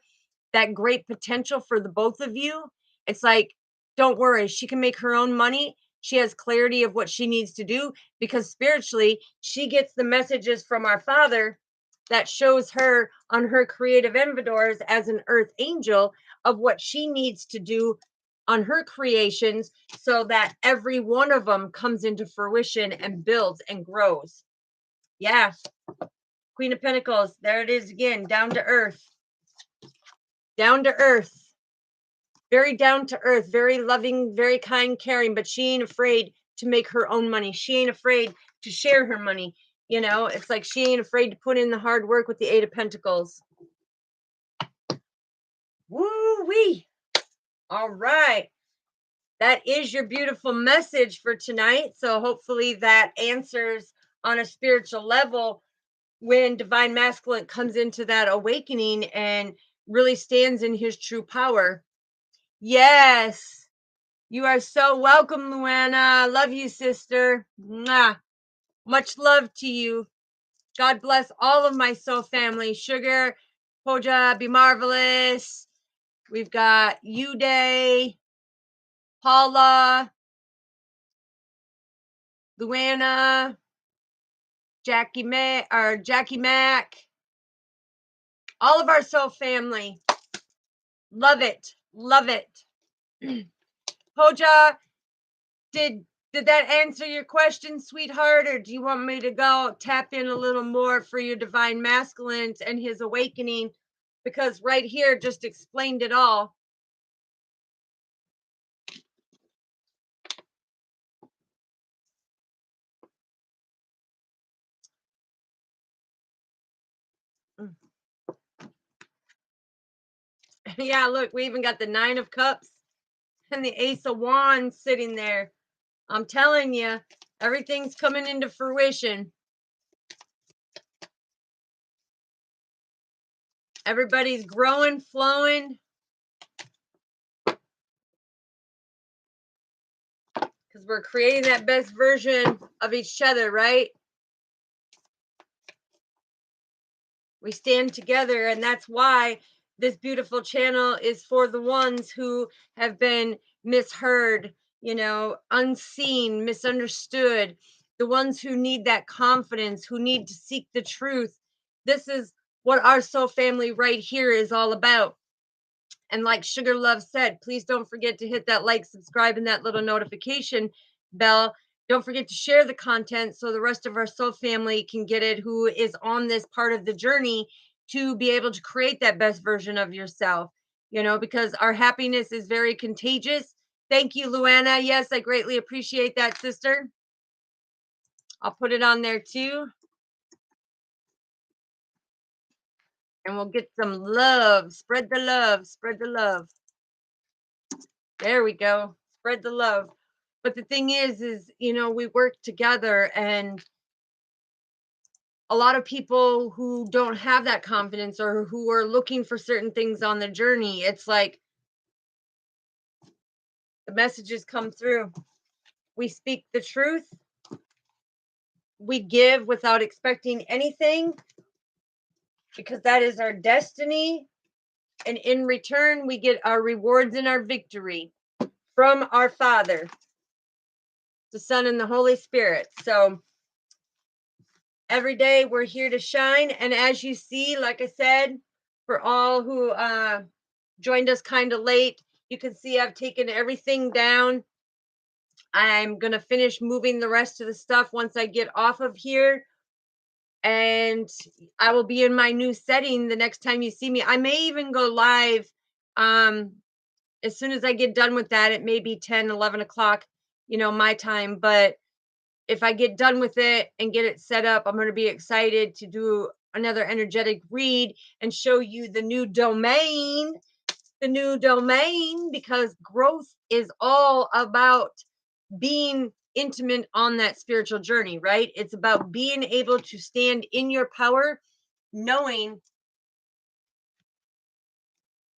that great potential for the both of you. It's like, don't worry, she can make her own money. She has clarity of what she needs to do, because spiritually, she gets the messages from our Father that shows her on her creative endeavors as an earth angel of what she needs to do on her creations, so that every one of them comes into fruition and builds and grows. Yeah. Queen of Pentacles. There it is again. Down to earth. Down to earth. Very down to earth. Very loving, very kind, caring. But she ain't afraid to make her own money. She ain't afraid to share her money. You know, it's like she ain't afraid to put in the hard work with the Eight of Pentacles. Woo-wee. All right. That is your beautiful message for tonight. So hopefully that answers on a spiritual level when divine masculine comes into that awakening and really stands in his true power. Yes. You are so welcome, Luana. Love you, sister. Mwah. Much love to you. God bless all of my soul family. Sugar, Poja, be marvelous. We've got Uday, Paula, Luana, Jackie Mac, all of our soul family. Love it. Love it. Poja, did that answer your question, sweetheart? Or do you want me to go tap in a little more for your divine masculines and his awakening? Because right here just explained it all. Yeah, look, we even got the Nine of Cups and the Ace of Wands sitting there. I'm telling you, everything's coming into fruition. Everybody's growing, flowing. Because we're creating that best version of each other, right? We stand together, and that's why this beautiful channel is for the ones who have been misheard, unseen, misunderstood, the ones who need that confidence, who need to seek the truth. This is what our soul family right here is all about. And like Sugar Love said, please don't forget to hit that like, subscribe, and that little notification bell. Don't forget to share the content so the rest of our soul family can get it, who is on this part of the journey to be able to create that best version of yourself, because our happiness is very contagious. Thank you, Luana. Yes, I greatly appreciate that, sister. I'll put it on there too. And we'll get some love. Spread the love. Spread the love. There we go. Spread the love. But the thing is, we work together, and a lot of people who don't have that confidence or who are looking for certain things on the journey, it's like the messages come through. We speak the truth. We give without expecting anything, because that is our destiny. And in return, we get our rewards and our victory from our Father, the Son, and the Holy Spirit. So every day we're here to shine. And as you see, like I said, for all who joined us kind of late, you can see I've taken everything down. I'm going to finish moving the rest of the stuff once I get off of here. And I will be in my new setting the next time you see me. I may even go live as soon as I get done with that. It may be 10, 11 o'clock, my time. But if I get done with it and get it set up, I'm going to be excited to do another energetic read and show you the new domain, because growth is all about being intimate on that spiritual journey, right? It's about being able to stand in your power, knowing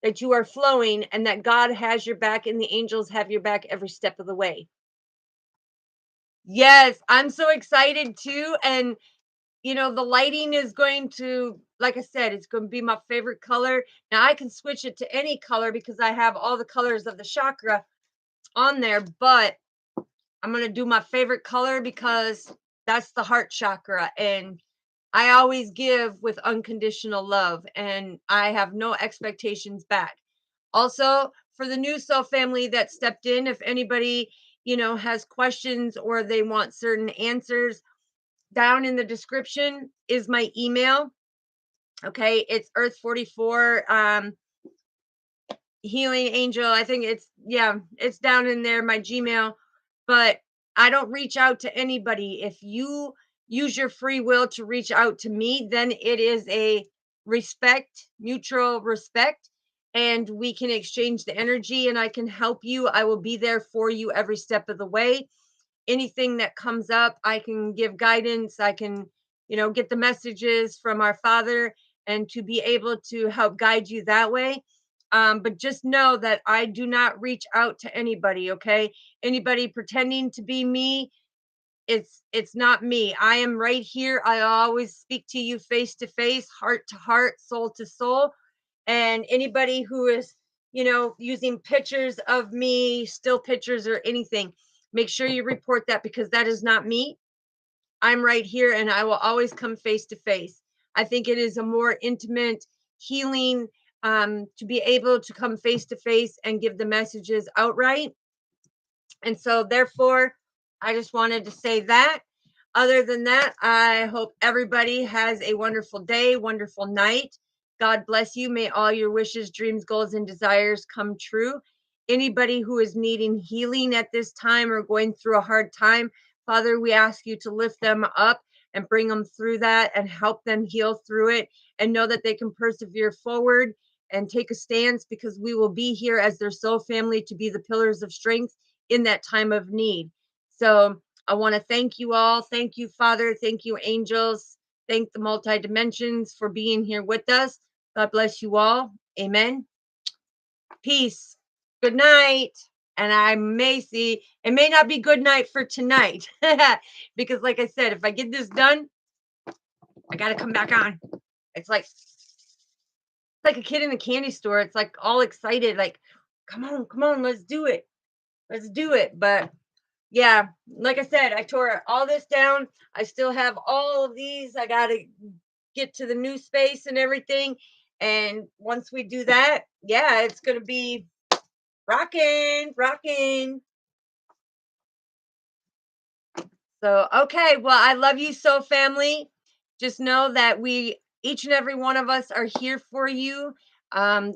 that you are flowing and that God has your back and the angels have your back every step of the way. Yes, I'm so excited too. And the lighting is going to, like I said, it's going to be my favorite color. Now I can switch it to any color because I have all the colors of the chakra on there, but I'm going to do my favorite color because that's the heart chakra. And I always give with unconditional love, and I have no expectations back. Also, for the new soul family that stepped in, if anybody, has questions or they want certain answers, down in the description is my email. Okay, it's Earth44 Healing Angel. I think it's down in there, my Gmail. But I don't reach out to anybody. If you use your free will to reach out to me, then it is a mutual respect, and we can exchange the energy and I can help you. I will be there for you every step of the way. Anything that comes up, I can give guidance. I can, get the messages from our Father and to be able to help guide you that way. But just know that I do not reach out to anybody. Okay. Anybody pretending to be me, it's not me. I am right here. I always speak to you face to face, heart to heart, soul to soul. And anybody who is, using pictures of me, still pictures or anything, make sure you report that, because that is not me. I'm right here and I will always come face to face. I think it is a more intimate healing, to be able to come face to face and give the messages outright. And so therefore, I just wanted to say that. Other than that, I hope everybody has a wonderful day, wonderful night. God bless you. May all your wishes, dreams, goals, and desires come true. Anybody who is needing healing at this time or going through a hard time, Father, we ask you to lift them up and bring them through that and help them heal through it, and know that they can persevere forward and take a stance, because we will be here as their soul family to be the pillars of strength in that time of need. So I want to thank you all. Thank you, Father. Thank you, angels. Thank the multi dimensions for being here with us. God bless you all. Amen. Peace. Good night. And I may see, it may not be good night for tonight. Because like I said, if I get this done, I got to come back on. It's like a kid in a candy store. It's like all excited, like, come on, let's do it. Let's do it. But yeah, like I said, I tore all this down. I still have all of these. I got to get to the new space and everything. And once we do that, yeah, it's going to be rocking, rocking. So, okay. Well, I love you so, family. Just know that each and every one of us are here for you.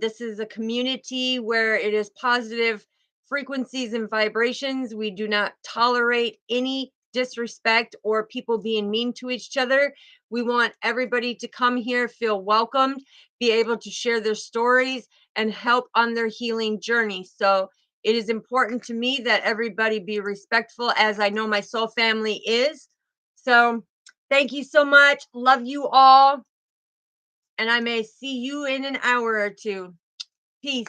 This is a community where it is positive frequencies and vibrations. We do not tolerate any disrespect or people being mean to each other. We want everybody to come here, feel welcomed, be able to share their stories and help on their healing journey. So, it is important to me that everybody be respectful, as I know my soul family is. So, thank you so much. Love you all. And I may see you in an hour or two. Peace.